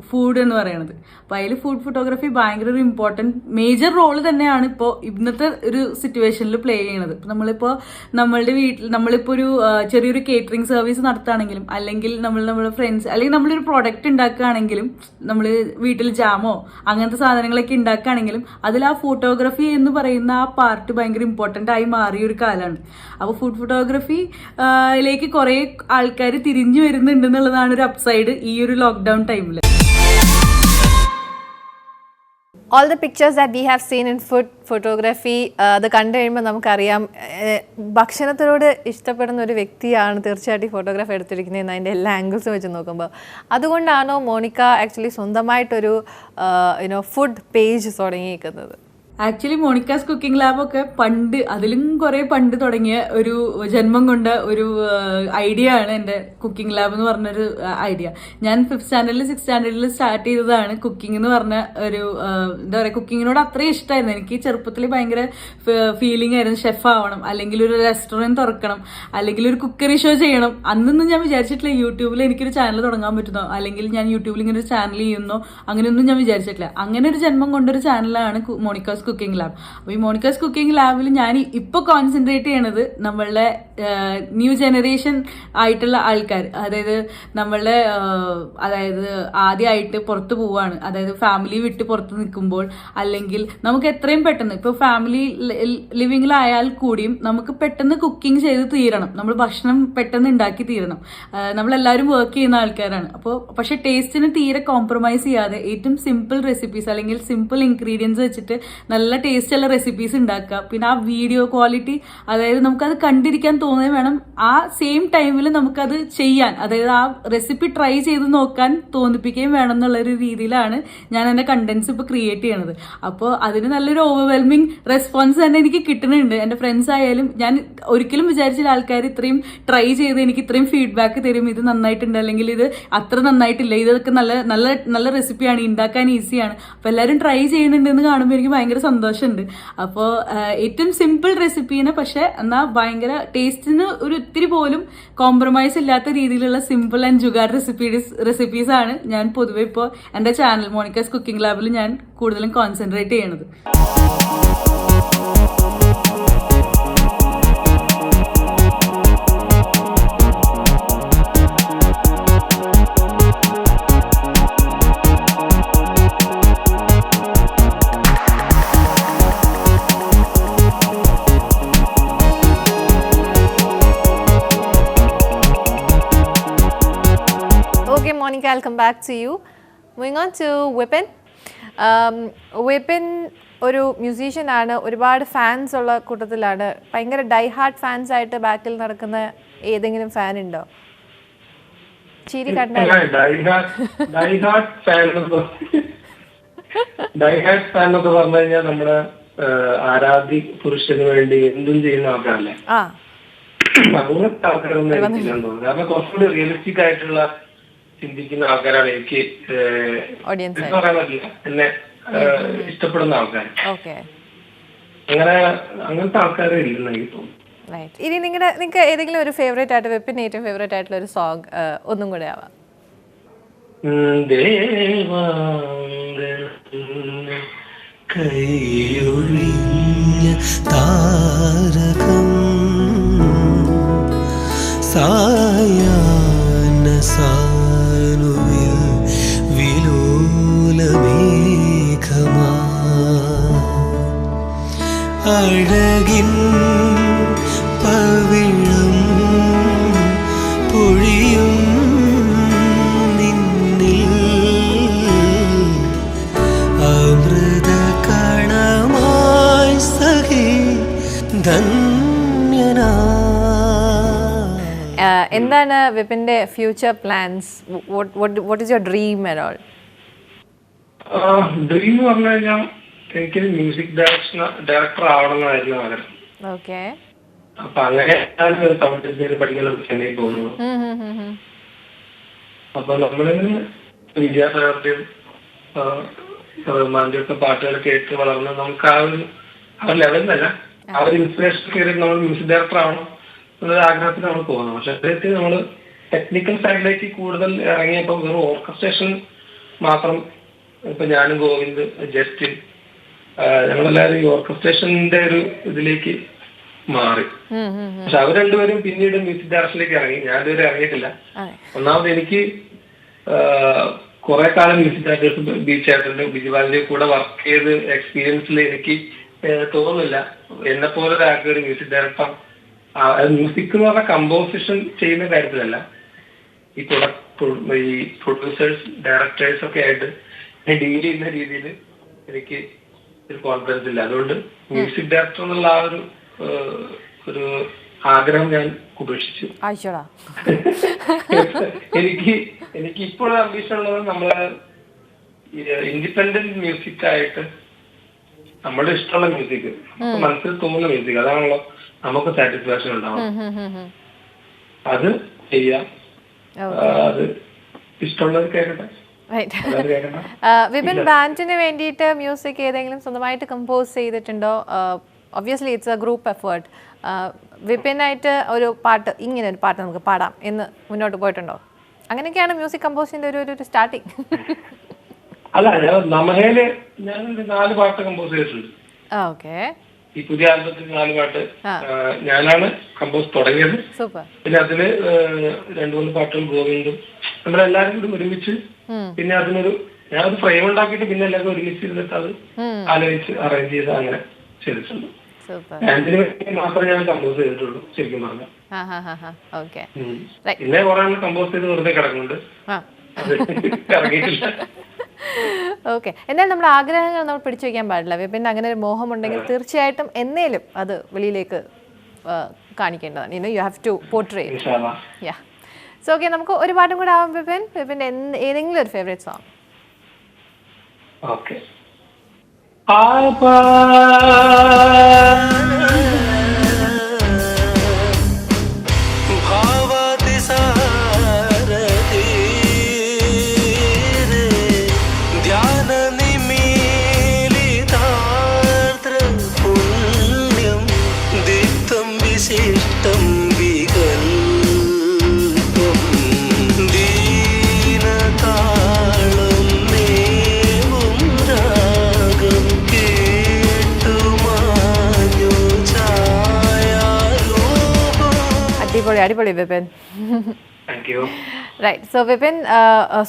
ഫുഡ് എന്ന് പറയുന്നത്. അപ്പോൾ അതിൽ ഫുഡ് ഫോട്ടോഗ്രാഫി ഭയങ്കര ഒരു ഇമ്പോർട്ടൻറ്റ് മേജർ റോള് തന്നെയാണ് ഇപ്പോൾ ഇന്നത്തെ ഒരു സിറ്റുവേഷനിൽ പ്ലേ ചെയ്യണത്. നമ്മളിപ്പോൾ നമ്മളുടെ വീട്ടിൽ നമ്മളിപ്പോൾ ഒരു ചെറിയൊരു കേറ്ററിംഗ് സർവീസ് നടത്തുകയാണെങ്കിലും, അല്ലെങ്കിൽ നമ്മുടെ ഫ്രണ്ട്സ്, അല്ലെങ്കിൽ നമ്മളൊരു പ്രോഡക്റ്റ് ഉണ്ടാക്കുകയാണെങ്കിലും, നമ്മൾ വീട്ടിൽ ജാമോ അങ്ങനത്തെ സാധനങ്ങളൊക്കെ ഉണ്ടാക്കുകയാണെങ്കിലും അതിൽ ആ ഫോട്ടോഗ്രാഫി എന്ന് പറയുന്ന ആ പാർട്ട് ഭയങ്കര ഇമ്പോർട്ടൻ്റ് ആയി മാറിയ ഒരു കാലമാണ്. അപ്പോൾ ഫുഡ് ഫോട്ടോഗ്രാഫിയിലേക്ക് കുറേ ആൾക്കാർ തിരിഞ്ഞു വരുന്നുണ്ടെന്നുള്ളതാണ് ഒരു അപ്സൈഡ് ഈ ഒരു ലോക്ക്ഡൗൺ ടൈമിൽ. All the pictures that we have seen in food photography, അത് കണ്ടു കഴിയുമ്പോൾ നമുക്കറിയാം ഭക്ഷണത്തിനോട് ഇഷ്ടപ്പെടുന്ന ഒരു വ്യക്തിയാണ് തീർച്ചയായിട്ടും ഫോട്ടോഗ്രാഫ് എടുത്തിരിക്കുന്നതെന്ന് അതിൻ്റെ എല്ലാ ആംഗിൾസും വെച്ച് നോക്കുമ്പോൾ. അതുകൊണ്ടാണോ മോണിക്ക ആക്ച്വലി സ്വന്തമായിട്ടൊരു ഫുഡ് പേജ് തുടങ്ങിയിരിക്കുന്നത്? ആക്ച്വലി മോണിക്കാസ് കുക്കിംഗ് ലാബൊക്കെ പണ്ട്, അതിലും കുറേ പണ്ട് തുടങ്ങിയ ഒരു ജന്മം കൊണ്ട ഒരു ഐഡിയ ആണ് എൻ്റെ കുക്കിംഗ് ലാബ് എന്ന് പറഞ്ഞൊരു ഐഡിയ. ഞാൻ 5th സ്റ്റാൻഡേർഡിൽ 6th സ്റ്റാൻഡേർഡിൽ സ്റ്റാർട്ട് ചെയ്തതാണ് കുക്കിംഗ് എന്ന് പറഞ്ഞ ഒരു എന്താ പറയുക, കുക്കിങ്ങിനോട് അത്രയും ഇഷ്ടമായിരുന്നു. എനിക്ക് ചെറുപ്പത്തിൽ ഭയങ്കര ഫീലിംഗ് ആയിരുന്നു, ഷെഫ് ആവണം, അല്ലെങ്കിൽ ഒരു റെസ്റ്റോറൻറ്റ് തുറക്കണം, അല്ലെങ്കിൽ ഒരു കുക്കറി ഷോ ചെയ്യണം. അന്നൊന്നും ഞാൻ വിചാരിച്ചിട്ടില്ല യൂട്യൂബിൽ എനിക്കൊരു ചാനൽ തുടങ്ങാൻ പറ്റുന്നോ, അല്ലെങ്കിൽ ഞാൻ യൂട്യൂബിൽ ഇങ്ങനെ ഒരു ചാനൽ ചെയ്യുന്നോ, അങ്ങനെയൊന്നും ഞാൻ വിചാരിച്ചിട്ടില്ല. അങ്ങനെ ഒരു ജന്മം കൊണ്ടൊരു ചാനലാണ് മോണിക്കാസ് കുക്കിംഗ് ലാബ്. അപ്പോൾ ഈ മോണിക്കാസ് കുക്കിംഗ് ലാബിൽ ഞാൻ ഇപ്പോൾ കോൺസെൻട്രേറ്റ് ചെയ്യണത് നമ്മളുടെ ന്യൂ ജനറേഷൻ ആയിട്ടുള്ള ആൾക്കാർ, അതായത് ആദ്യമായിട്ട് പുറത്ത് പോവാണ്, അതായത് ഫാമിലി വിട്ട് പുറത്ത് നിൽക്കുമ്പോൾ, അല്ലെങ്കിൽ നമുക്ക് എത്രയും പെട്ടെന്ന് ഇപ്പോൾ ഫാമിലി ലിവിങ്ങിലായാൽ കൂടിയും നമുക്ക് പെട്ടെന്ന് കുക്കിംഗ് ചെയ്ത് തീരണം, നമ്മൾ ഭക്ഷണം പെട്ടെന്ന് ഉണ്ടാക്കി തീരണം. നമ്മളെല്ലാവരും വർക്ക് ചെയ്യുന്ന ആൾക്കാരാണ്. അപ്പോൾ പക്ഷേ ടേസ്റ്റിന് തീരെ കോംപ്രമൈസ് ചെയ്യാതെ ഏറ്റവും സിമ്പിൾ റെസിപ്പീസ് അല്ലെങ്കിൽ സിമ്പിൾ ഇൻഗ്രീഡിയൻസ് വെച്ചിട്ട് നല്ല ടേസ്റ്റുള്ള റെസിപ്പീസ് ഉണ്ടാക്കുക. പിന്നെ ആ വീഡിയോ ക്വാളിറ്റി, അതായത് നമുക്കത് കണ്ടിരിക്കാൻ തോന്നുകയും വേണം, ആ സെയിം ടൈമിൽ നമുക്കത് ചെയ്യാൻ, അതായത് ആ റെസിപ്പി ട്രൈ ചെയ്ത് നോക്കാൻ തോന്നിപ്പിക്കുകയും വേണം എന്നുള്ളൊരു രീതിയിലാണ് ഞാൻ എൻ്റെ കണ്ടന്റ്സ് ഇപ്പോൾ ക്രിയേറ്റ് ചെയ്യണത്. അപ്പോൾ അതിന് നല്ലൊരു ഓവർവെൽമിങ് റെസ്പോൺസ് തന്നെ എനിക്ക് കിട്ടുന്നുണ്ട്. എൻ്റെ ഫ്രണ്ട്സ് ആയാലും, ഞാൻ ഒരിക്കലും വിചാരിച്ചില്ല ആൾക്കാർ ഇത്രയും ട്രൈ ചെയ്ത് എനിക്ക് ഇത്രയും ഫീഡ്ബാക്ക് തരും, ഇത് നന്നായിട്ടുണ്ട്, അല്ലെങ്കിൽ ഇത് അത്ര നന്നായിട്ടില്ല, ഇതൊക്കെ നല്ല നല്ല നല്ല റെസിപ്പിയാണ്, ഉണ്ടാക്കാൻ ഈസിയാണ്. അപ്പോൾ എല്ലാവരും ട്രൈ ചെയ്യുന്നുണ്ടെന്ന് കാണുമ്പോൾ എനിക്ക് ഭയങ്കര സന്തോഷമുണ്ട്. അപ്പോൾ ഏറ്റവും സിമ്പിൾ റെസിപ്പീനെ പക്ഷെ എന്നാൽ ഭയങ്കര ടേസ്റ്റിന് ഒരു ഇത്തിരി പോലും കോംപ്രമൈസ് ഇല്ലാത്ത രീതിയിലുള്ള സിമ്പിൾ ആൻഡ് ജുഗാർ റെസിപ്പീസാണ് ഞാൻ പൊതുവെ ഇപ്പോൾ എൻ്റെ ചാനൽ മോണിക്കാസ് കുക്കിംഗ് ലാബിൽ ഞാൻ കൂടുതലും കോൺസെൻട്രേറ്റ് ചെയ്യണത്. Okay, Monica, I'll come back to you. Moving on to Vipin. Vipin ഒരു മ്യൂസീഷ്യൻ ആണ്, ഒരുപാട് ഫാൻസ് ഉള്ള കൂട്ടത്തിലാണ്. ഭയങ്കര ഡൈഹാർട്ട് ഫാൻസ് ആയിട്ട് ബാക്കിൽ നടക്കുന്ന ഏതെങ്കിലും ഫാൻ ഉണ്ടോ? ചിരി കണ്ടാൽ ഡൈഹാർട്ട് ഫാൻ എന്നൊക്കെ പറഞ്ഞു കഴിഞ്ഞാൽ നമ്മുടെ ആരാധ്യ പുരുഷന് വേണ്ടി എന്തും ചെയ്യുന്ന ആൾക്കാരല്ലേ, അങ്ങനത്തെ ആൾക്കാരൊന്നും എനിക്കില്ലാന്ന് തോന്നുന്നു. കാരണം കുറച്ചുകൂടി റിയലിസ്റ്റിക് ആയിട്ടുള്ള ചിന്തിക്കുന്ന ആൾക്കാരാണ് എനിക്ക് എന്ന് പറയാൻ പറ്റില്ല, എന്നെ ഇഷ്ടപ്പെടുന്ന ആൾക്കാർ. അങ്ങനത്തെ ആൾക്കാരെ ഇല്ലെന്ന് എനിക്ക് തോന്നുന്നു. ഇനി നിങ്ങൾക്ക് ഏതെങ്കിലും ഒരു ഫേവറേറ്റ് ആയിട്ട്, വെപ്പിന് ഏറ്റവും ഫേവറേറ്റ് ആയിട്ടുള്ള ഒരു സോങ് ഒന്നും കൂടെ ആവാം. കൈയൊഴിഞ്ഞ താരകം സായാഹ്ന സാനുവിൽ വിലോലമേഘമാ അഴകിൻ പവിഴം പൊഴിയും നിന്നിൽ അമൃത കണമായി സഖി ധന്യനാ. എന്താണ് വിപിന്റെ future plans? What is your dream and all? Dream പറഞ്ഞു കഴിഞ്ഞാൽ എനിക്ക് മ്യൂസിക് ഡയറക്ടർ ആവണമെന്നായിരുന്നു ആഗ്രഹം. ഓക്കെ. അപ്പൊ അങ്ങനെ സൗണ്ട് എഞ്ചിനീയർ പഠിക്കാൻ ചെന്നൈ പോകുന്നു. അപ്പൊ നമ്മളിങ്ങനെ വിദ്യാസാഗറിന്റെയും റഹ്മാന്റെ ഒക്കെ പാട്ടുകൾ കേട്ട് വളർന്ന് നമുക്ക് ആ ഒരു ലെവലിലല്ല ആ ഒരു ഇൻസ്പിറേഷൻ കയറി നമ്മൾ മ്യൂസിക് ഡയറക്ടർ ആവണം എന്നൊരു ആഗ്രഹത്തിൽ നമ്മൾ പോകുന്നത്. പക്ഷെ അദ്ദേഹത്തെ നമ്മൾ ടെക്നിക്കൽ സൈഡിലേക്ക് കൂടുതൽ ഇറങ്ങിയപ്പോൾ വെറും ഓർക്കസ്ട്രേഷൻ മാത്രം, ഇപ്പൊ ഞാനും ഗോവിന്ദ്, ജസ്റ്റിൻ, ഞങ്ങളെല്ലാവരും ഈ ഓർക്കസ്ട്രേഷന്റെ ഒരു ഇതിലേക്ക് മാറി. പക്ഷെ അവർ രണ്ടുപേരും പിന്നീട് മ്യൂസിക് ഡയറക്ഷനിലേക്ക് ഇറങ്ങി. ഞാൻ ഇതുവരെ ഇറങ്ങിയിട്ടില്ല. ഒന്നാമത് എനിക്ക് കുറെ കാലം മ്യൂസിക് ഡയറക്ടേഴ്സ് ബീച്ചായിട്ടുണ്ട്, ബിജുബാലിന്റെ കൂടെ വർക്ക് ചെയ്ത് എക്സ്പീരിയൻസിൽ എനിക്ക് തോന്നുന്നില്ല എന്നെ പോലെ ഒരാൾക്ക് ഒരു മ്യൂസിക് ഡയറക്ടർ മ്യൂസിക് എന്ന് പറഞ്ഞാൽ കമ്പോസിഷൻ ചെയ്യുന്ന കാര്യത്തിലല്ല, ഈ പ്രൊഡ്യൂസേഴ്സ് ഡയറക്ടേഴ്സ് ഒക്കെ ആയിട്ട് ഡീൽ ചെയ്യുന്ന രീതിയിൽ എനിക്ക് ഒരു കോൺഫിഡൻസ് ഇല്ല. അതുകൊണ്ട് മ്യൂസിക് ഡയറക്ടർ എന്നുള്ള ആ ഒരു ആഗ്രഹം ഞാൻ ഉപേക്ഷിച്ചു. എനിക്ക് ഇപ്പോഴും അംബീഷൻ ഉള്ളത് നമ്മള് ഇൻഡിപെൻഡന്റ് മ്യൂസിക് ആയിട്ട് നമ്മുടെ ഇഷ്ടമുള്ള മ്യൂസിക്, മനസ്സിൽ തോന്നുന്ന മ്യൂസിക്, അതാണല്ലോ നമുക്ക് സാറ്റിസ്ഫാക്ഷൻ ഉണ്ടാവും. അത് ചെയ്യാം, അത് ഇഷ്ടമുള്ളത് കേൾക്കട്ടെ. വിപിൻ, ബാൻഡിന് വേണ്ടിയിട്ട് മ്യൂസിക് ഏതെങ്കിലും സ്വന്തമായിട്ട് കമ്പോസ് ചെയ്തിട്ടുണ്ടോ? Obviously it's a group effort. വിപിനായിട്ട് ഒരു പാട്ട്, ഇങ്ങനെ ഒരു പാട്ട് നമുക്ക് പാടാം എന്ന് മുന്നോട്ട് പോയിട്ടുണ്ടോ? അങ്ങനെയൊക്കെയാണ് മ്യൂസിക് കമ്പോസിന്റെ ഒരു സ്റ്റാർട്ടിങ്. അല്ല, നമഹയില് ഞാൻ 4 പാട്ട് കമ്പോസ് ചെയ്തിട്ടുണ്ട്. ഓക്കെ. ഈ പുതിയ ആൽബത്തിൽ 4 പാട്ട് ഞാനാണ് കമ്പോസ് തുടങ്ങിയത്. പിന്നെ അതില് 2-3 പാട്ടുകൾ ഗോവിന്ദും നമ്മളെല്ലാരും കൂടി ഒരുമിച്ച്, പിന്നെ ഞാനത് ഫ്രെയിം ഉണ്ടാക്കിയിട്ട് പിന്നെ എല്ലാവരും ഒരുമിച്ച് ഇരുന്നിട്ട് അത് ആലോചിച്ച് അറേഞ്ച് ചെയ്ത് അങ്ങനെ ചെയ്തിട്ടുണ്ട്. ബാൻഡിന് വേണ്ടി മാത്രമേ ഞാൻ കമ്പോസ് ചെയ്തിട്ടുള്ളൂ ശരിക്കും പറഞ്ഞാൽ. പിന്നെ കുറെ കമ്പോസ് ചെയ്ത് വെറുതെ കിടക്കുന്നുണ്ട്, ഇറങ്ങിയിട്ടില്ല. ഓക്കെ. എന്നാൽ നമ്മുടെ ആഗ്രഹങ്ങൾ നമ്മൾ പിടിച്ചു വയ്ക്കാൻ പാടില്ല. പിന്നെ അങ്ങനെ ഒരു മോഹം ഉണ്ടെങ്കിൽ തീർച്ചയായിട്ടും എന്നേലും അത് വെളിയിലേക്ക് കാണിക്കേണ്ടതാണ്. You have to portray. Yeah. So okay, നമുക്ക് ഒരു പാട്ടും കൂടെ ആവാം വിപിൻ. വിപിൻ്റെ ഏതെങ്കിലും ഒരു ഫേവറേറ്റ് സോങ്? ഓക്കെ. അടിപൊളി വിപിൻ. റൈറ്റ്. സോ വിപിൻ,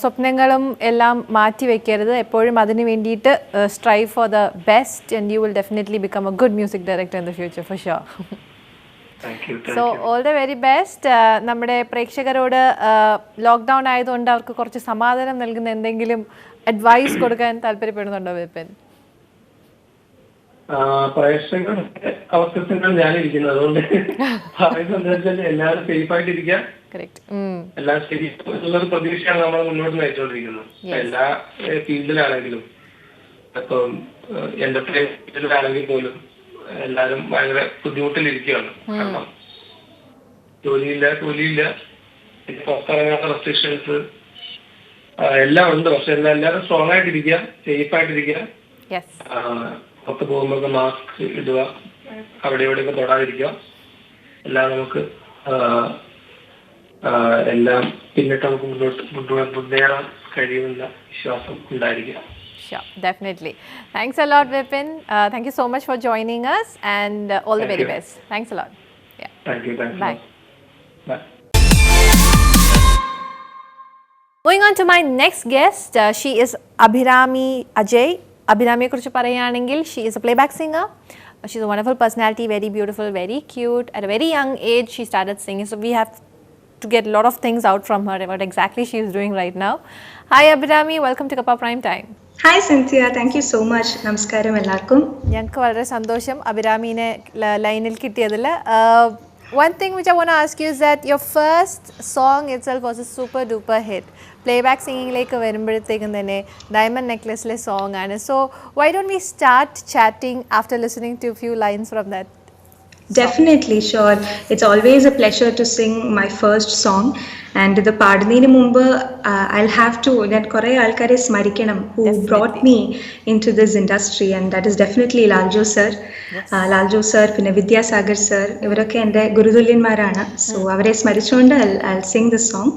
സ്വപ്നങ്ങളും എല്ലാം മാറ്റി വെക്കരുത്. എപ്പോഴും അതിന് വേണ്ടിയിട്ട് strive for the best and you will definitely become A good music director in the future for sure. So all the very best. നമ്മുടെ പ്രേക്ഷകരോട് ലോക്ക്ഡൗൺ ആയതുകൊണ്ട് അവർക്ക് കുറച്ച് സമാധാനം നൽകുന്ന എന്തെങ്കിലും അഡ്വൈസ് കൊടുക്കാൻ താല്പര്യപ്പെടുന്നുണ്ടോ വിപിൻ? പ്രേക്ഷകരുടെ അവസ്ഥ ഞാനിരിക്കുന്നത്, അതുകൊണ്ട് പറയുന്നത് എല്ലാവരും സേഫ് ആയിട്ടിരിക്കുക, എല്ലാം ശരി എന്നുള്ളൊരു പ്രതീക്ഷയാണ് നമ്മൾ മുന്നോട്ട് നയിച്ചുകൊണ്ടിരിക്കുന്നത്. എല്ലാ ഫീൽഡിലാണെങ്കിലും, ഇപ്പം എന്റർടൈൻമെന്റ് ഫീൽഡിലാണെങ്കിൽ പോലും എല്ലാരും ഭയങ്കര ബുദ്ധിമുട്ടിലിരിക്കുകയാണ്. കാരണം ജോലിയില്ല, പിന്നെ പുറത്തിറങ്ങാത്ത റെസ്ട്രിക്ഷൻസ് എല്ലാം ഉണ്ട്. പക്ഷെ എല്ലാവരും സ്ട്രോങ് ആയിട്ടിരിക്കുക, സേഫ് ആയിട്ടിരിക്കുക, പുറത്ത് പോകുമ്പോൾ മാസ്ക് ഇടുക, അവിടെ ഇവിടെയൊക്കെ തൊടാതിരിക്കുക. എല്ലാം നമുക്ക് എല്ലാം പിന്നിട്ട് നമുക്ക് മുന്നേറാൻ കഴിയുമെന്ന വിശ്വാസം ഉണ്ടായിരിക്കുക. Sure, definitely. Thanks a lot, Vipin. Thank you so much for joining us, and all the very best. Thanks a lot. Yeah. Thank you. Bye. Bye. Going on to my next guest, she is Abhirami Ajay. Abhiramiye kuറിച്ച് പറയുകയാണെങ്കിൽ, she is a playback singer. She's a wonderful personality, very beautiful, very cute. At a very young age, she started singing. So we have to get a lot of things out from her, what exactly she is doing right now. Hi Abhirami, welcome to Kappa Prime Time. Hi Cynthia, thank you so much. നമസ്കാരം എല്ലാവർക്കും. ഞങ്ങൾക്ക് വളരെ സന്തോഷം അഭിരാമിനെ ലൈനിൽ കിട്ടിയതിൽ. One thing which I want to ask you is that your first song itself was a super duper hit. Playback singing-ലേക്ക് വരുമ്പോഴത്തേക്കും തന്നെ diamond നെക്ലസിലെ song ആണ്. So why don't we start chatting after listening to a few lines from that? Definitely, sure. It's always a pleasure to sing my first song. And the പാടുന്നതിന് മുമ്പ് I'll have to ഞാൻ കുറേ ആൾക്കാരെ സ്മരിക്കണം who brought me into this industry, and that is definitely ലാൽജോ sir. ലാൽജോ sir, പിന്നെ Vidyasagar sir, ഇവരൊക്കെ എൻ്റെ ഗുരുതുല്യന്മാരാണ്. So അവരെ സ്മരിച്ചുകൊണ്ട് I'll sing this song.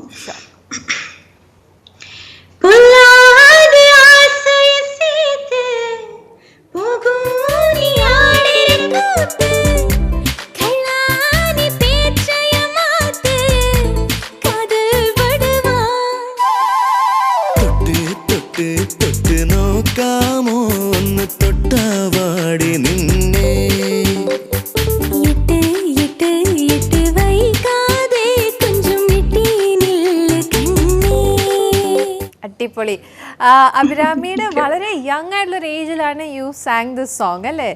അടിപൊളി. അഭിരാമിയുടെ വളരെ യങ് ആയിട്ടുള്ള ഒരു ഏജിലാണ് യു സാങ് ദിസ് സോങ് അല്ലേ?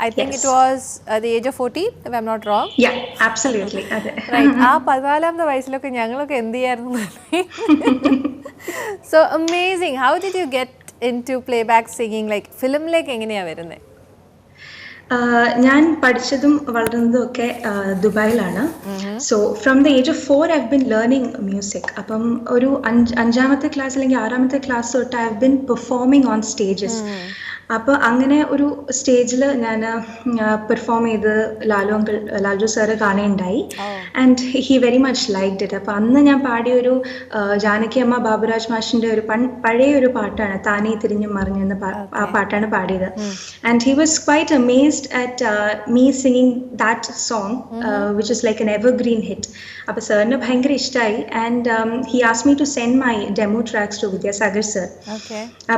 I think it was the age of 40 if I'm not wrong. Yeah, absolutely. Right. ആ 14ാമത്തെ വയസ്സിലൊക്കെ ഞങ്ങളൊക്കെ എന്ത് ചെയ്യായിരുന്നു? So amazing. How did you get into playback singing? Like ഫിലിമിലേക്ക് എങ്ങനെയാ വരുന്നത്? ഞാൻ പഠിച്ചതും വളർന്നതും ഒക്കെ ദുബായിലാണ്. So from the age of 4 I've been learning music. അപ്പം ഒരു 5ാമത്തെ ക്ലാസ് അല്ലെങ്കിൽ 6ാമത്തെ ക്ലാസ് തൊട്ട് I've been performing on stages. അപ്പോൾ അങ്ങനെ ഒരു സ്റ്റേജിൽ ഞാൻ പെർഫോം ചെയ്ത് ലാൽജോ സാറ് കാണുകയുണ്ടായി. And he very much liked it. അപ്പോൾ അന്ന് ഞാൻ പാടിയൊരു ജാനകി അമ്മ ബാബുരാജ് മാഷിൻ്റെ ഒരു പഴയ ഒരു പാട്ടാണ്, താനേ തിരിഞ്ഞും മറിഞ്ഞെന്ന ആ പാട്ടാണ് പാടിയത്. And he was quite amazed at me singing that song which is like an evergreen hit. അപ്പോൾ സാറിന് ഭയങ്കര ഇഷ്ടമായി. And he asked me to send my demo tracks to Vidyasagar sir.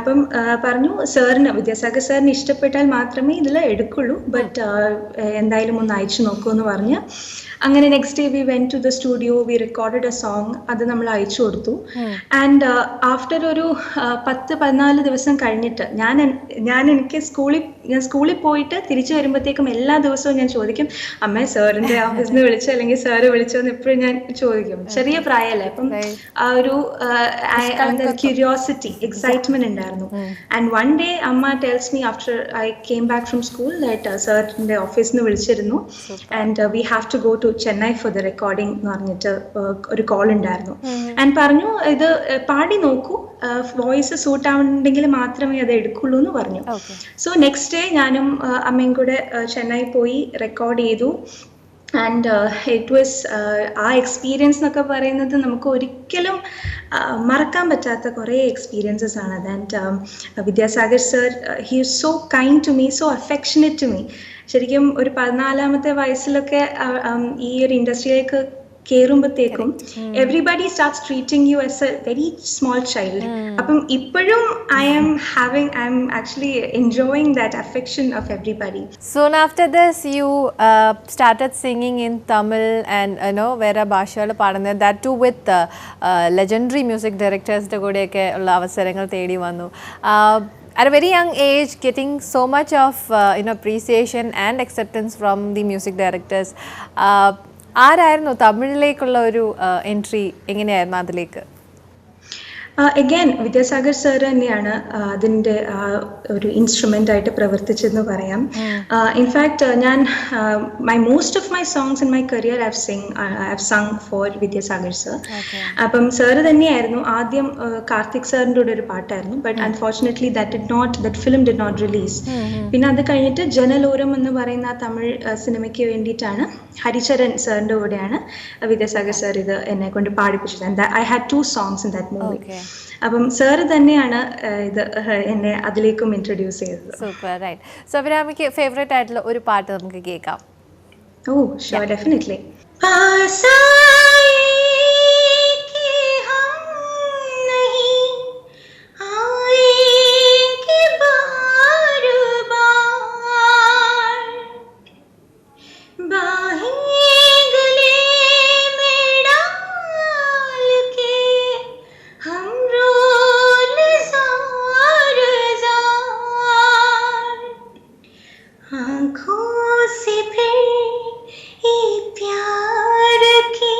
അപ്പം പറഞ്ഞു സാറിന് വിദ്യാസാഗർ സാറിന് ഇഷ്ടപ്പെട്ടാൽ മാത്രമേ ഇതിൽ എടുക്കുള്ളൂ, ബട്ട് എന്തായാലും ഒന്ന് അയച്ചു നോക്കൂ എന്ന് പറഞ്ഞ് അങ്ങനെ next day we went to the studio, we recorded a song. അത് നമ്മൾ അയച്ചു കൊടുത്തു. ആൻഡ് ആഫ്റ്റർ ഒരു 10-14 ദിവസം കഴിഞ്ഞിട്ട് ഞാൻ സ്കൂളിൽ പോയിട്ട് തിരിച്ചു വരുമ്പോഴത്തേക്കും എല്ലാ ദിവസവും ഞാൻ ചോദിക്കും, അമ്മ സാറിൻ്റെ ഓഫീസിൽ നിന്ന് വിളിച്ചോ അല്ലെങ്കിൽ സാറ് വിളിച്ചോ എന്ന് എപ്പോഴും ഞാൻ ചോദിക്കും. ചെറിയ പ്രായമല്ലേ, അപ്പം ആ ഒരു ക്യൂരിയോസിറ്റി, എക്സൈറ്റ്മെന്റ് ഉണ്ടായിരുന്നു. ആൻഡ് വൺ ഡേ അമ്മ tells me after I came back from school that സാറിൻ്റെ ഓഫീസിൽ നിന്ന് വിളിച്ചിരുന്നു and we have to go to Chennai for the recording എന്ന് പറഞ്ഞിട്ട് ഒരു കോൾ ഉണ്ടായിരുന്നു. ആൻഡ് പറഞ്ഞു ഇത് പാടി നോക്കൂ, വോയിസ് സൂട്ട് ആവുന്നുണ്ടെങ്കിൽ മാത്രമേ അത് എടുക്കുള്ളൂ എന്ന് പറഞ്ഞു. സോ നെക്സ്റ്റ് ഡേ ഞാനും അമ്മയും കൂടെ ചെന്നൈ പോയി റെക്കോർഡ് ചെയ്തു. ആൻഡ് ഇറ്റ് വാസ് ആ എക്സ്പീരിയൻസ് എന്നൊക്കെ പറയുന്നത് നമുക്ക് ഒരിക്കലും മറക്കാൻ പറ്റാത്ത കുറേ എക്സ്പീരിയൻസസ് ആണ്. And Vidyasagar sir, he is so kind to me, so affectionate to me. ശരിക്കും ഒരു 14ാമത്തെ വയസ്സിലൊക്കെ ഈ ഒരു ഇൻഡസ്ട്രിയിലേക്ക് കയറുമ്പോഴത്തേക്കും everybody starts treating you as a very small child. അപ്പം ഇപ്പോഴും I am actually enjoying that affection of everybody. Soon after this you started singing in Tamil and വേറെ ഭാഷകൾ പാടുന്നത്, that too with legendary music directors കൂടെയൊക്കെ ഉള്ള അവസരങ്ങൾ തേടി വന്നു. At a very young age, getting so much of appreciation and acceptance from the music directors. ആരായിരുന്നു തമിഴിലേക്കുള്ള ഒരു എൻട്രി? എങ്ങനെയായിരുന്നു അതിലേക്ക്? അഗൈൻ വിദ്യാസാഗർ സാർ തന്നെയാണ് അതിൻ്റെ ഒരു ഇൻസ്ട്രുമെൻ്റ് ആയിട്ട് പ്രവർത്തിച്ചെന്ന് പറയാം. ഇൻഫാക്ട് ഞാൻ most of my songs in my career I have sung for Vidyasagar sir. അപ്പം സാറ് തന്നെയായിരുന്നു ആദ്യം കാർത്തിക് സാറിൻ്റെ കൂടെ ഒരു പാട്ടായിരുന്നു, but unfortunately that film did not release. പിന്നെ അത് കഴിഞ്ഞിട്ട് ജനലോരം എന്ന് പറയുന്ന തമിഴ് സിനിമയ്ക്ക് വേണ്ടിയിട്ടാണ് ഹരിചരൺ സാറിൻ്റെ കൂടെയാണ് വിദ്യാസാഗർ സാർ ഇത് എന്നെ കൊണ്ട് പാടിപ്പിച്ചത്. I had 2 songs in that movie. അപ്പം സാറ് തന്നെയാണ് ഇത് എന്നെ അതിലേക്കും ഇൻട്രൊഡ്യൂസ് ചെയ്തത്. Super, right. സോ അഭിരാമിക്ക് ഫേവറേറ്റ് ആയിട്ടുള്ള ഒരു പാട്ട് നമുക്ക് കേൾക്കാം. Oh sure, definitely. आँखों से फिर ये प्यार की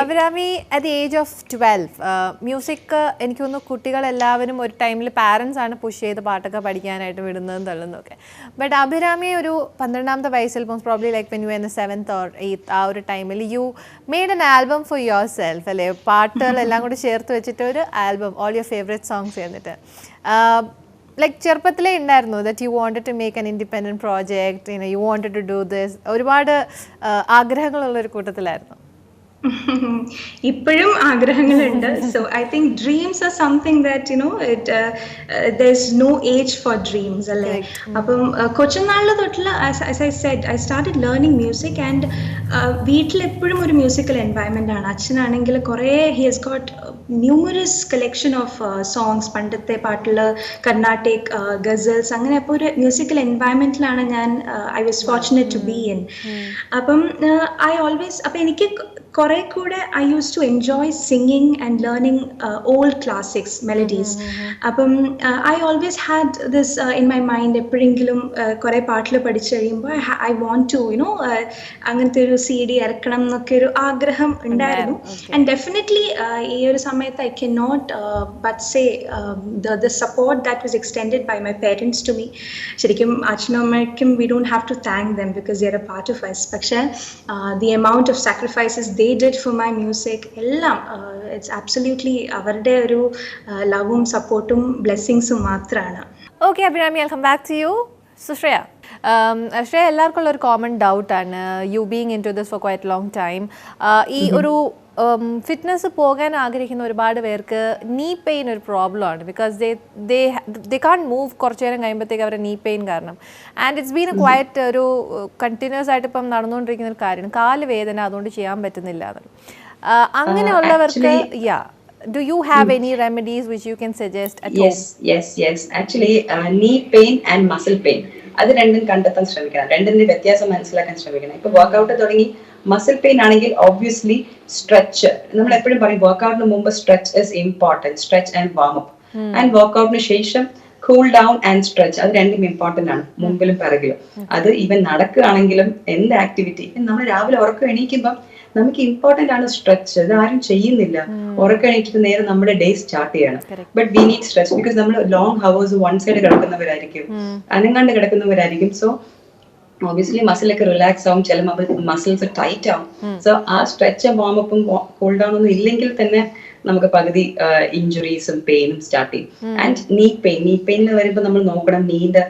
Abhirami, at the age of 12 music എനിക്ക് തോന്നുന്നു കുട്ടികളെല്ലാവരും ഒരു ടൈമിൽ പാരൻസ് ആണ് പുഷ് ചെയ്ത് പാട്ടൊക്കെ പഠിക്കാനായിട്ട് വിടുന്നതും തള്ളുന്നതൊക്കെ. ബട്ട് അഭിരാമി ഒരു 12ാമത്തെ വയസ്സിൽ most probably like when you in 7th or 8th ആ ഒരു ടൈമിൽ you made an album for yourself അല്ലേ? പാട്ടുകളെല്ലാം കൂടി ചേർത്ത് വെച്ചിട്ട് ഒരു album, all your favourite songs എന്നിട്ട് ലൈക്ക് ചെറുപ്പത്തിലേ ഉണ്ടായിരുന്നു that you wanted to make an independent project, you wanted to do this, ഒരുപാട് ആഗ്രഹങ്ങളുള്ളൊരു കൂട്ടത്തിലായിരുന്നു. ഇപ്പോഴും ആഗ്രഹങ്ങളുണ്ട്. So I think dreams are something that there's no age for dreams അല്ലേ? അപ്പം കൊച്ചുനാളിൽ തൊട്ടുള്ള as I said I started learning music and വീട്ടിലെപ്പോഴും ഒരു musical environment ആണ്. അച്ഛനാണെങ്കിൽ കുറേ he has got numerous collection of songs, പണ്ടത്തെ പാട്ടുകൾ, കർണാട്ടിക് ഗസൽസ്, അങ്ങനെ അപ്പോൾ ഒരു മ്യൂസിക്കൽ എൻവയൺമെന്റിലാണ് ഞാൻ I was fortunate to be in. അപ്പം അപ്പം എനിക്ക് കുറെ കൂടെ I used to enjoy singing and learning old classics, melodies. അപ്പം I always had this in my mind, എപ്പോഴെങ്കിലും കുറെ പാട്ടിൽ പഠിച്ചു കഴിയുമ്പോൾ I want to അങ്ങനത്തെ ഒരു CD ഇറക്കണം എന്നൊക്കെ ഒരു ആഗ്രഹം ഉണ്ടായിരുന്നു. And definitely ഈ ഒരു സമയത്ത് I cannot but say the support that was extended by my parents to me, ശരിക്കും അച്ഛനും അമ്മയ്ക്കും we don't have to thank them because they are a part of us. പക്ഷേ the amount of sacrifices they did for my music എല്ലാം it's absolutely അവരുടെ ഒരു ലവും സപ്പോർട്ടും ബ്ലെസ്സിങ്സും മാത്രമാണ്. Okay Abhirami, I'll come back to you. So Shreya, Shreya എല്ലാവർക്കും ഉള്ള ഒരു കോമൺ ഡൗട്ടാണ്, you being into this for quite long time, ഈ ഒരു ഫിറ്റ്നസ് പോകാൻ ആഗ്രഹിക്കുന്ന ഒരുപാട് പേർക്ക് നീ പെയിൻ ഒരു പ്രോബ്ലം ആണ്. ബിക്കോസ് ദേ കാൺ മൂവ് കുറച്ചു നേരം കഴിയുമ്പോഴത്തേക്ക് അവരുടെ നീ പെയിൻ കാരണം. And it's been A quiet ഒരു കണ്ടിന്യൂസ് ആയിട്ട് ഇപ്പം നടന്നുകൊണ്ടിരിക്കുന്ന ഒരു കാര്യമാണ്, കാല് വേദന, അതുകൊണ്ട് ചെയ്യാൻ പറ്റുന്നില്ല. അങ്ങനെയുള്ളവർക്ക് do you have any remedies which you can suggest at home? Yes actually knee pain and muscle pain അത് രണ്ടും കണ്ടെത്താൻ ശ്രമിക്കണം, രണ്ടിന്റെ വ്യത്യാസം മനസ്സിലാക്കാൻ ശ്രമിക്കണം. ഇപ്പൊ വർക്ക്ഔട്ട് തുടങ്ങി മസിൽ പെയിൻ ആണെങ്കിൽ ഒബ്വിയസ്ലി സ്ട്രെച്ച്, നമ്മൾ എപ്പോഴും പറയും വർക്ക്ഔട്ടിന് മുമ്പ് stretch is important, stretch and warm up. And വർക്ക്ഔട്ടിന് ശേഷം കൂൾ ഡൗൺ ആൻഡ് സ്ട്രെച്ച്, അത് രണ്ടും ഇമ്പോർട്ടന്റ് ആണ്, മുമ്പിലും പിറകിലും. അത് ഈവൻ നടക്കുകയാണെങ്കിലും എന്ത് ആക്ടിവിറ്റി, നമ്മൾ രാവിലെ ഉറക്കം എണീക്കുമ്പോൾ നമുക്ക് ഇമ്പോർട്ടന്റ് ആണ് സ്ട്രെച്ച്. അത് ആരും ചെയ്യുന്നില്ല, ഉറക്കം എണീറ്റിട്ട് നേരെ നമ്മുടെ ഡേ സ്റ്റാർട്ട് ചെയ്യണം. But we need stretch because നമ്മൾ ലോങ് ഹവേഴ്സ് വൺ സൈഡ് കിടക്കുന്നവരായിരിക്കും, അനങ്ങാണ്ട് കിടക്കുന്നവരായിരിക്കും. സോ ഒബിയസ്ലി മസിലൊക്കെ റിലാക്സ് ആവും, ചില മസിൽസ് ടൈറ്റ് ആവും. സോ ആ സ്ട്രെച്ചും വാമപ്പും കൂൾ ഡൗൺ ഒന്നും ഇല്ലെങ്കിൽ തന്നെ നമുക്ക് പകുതി ഇഞ്ചുറീസും പെയിനും സ്റ്റാർട്ട് ചെയ്യും. ആൻഡ് നീ പെയിനിൽ വരുമ്പോൾ നമ്മൾ നോക്കണം നീന്റെ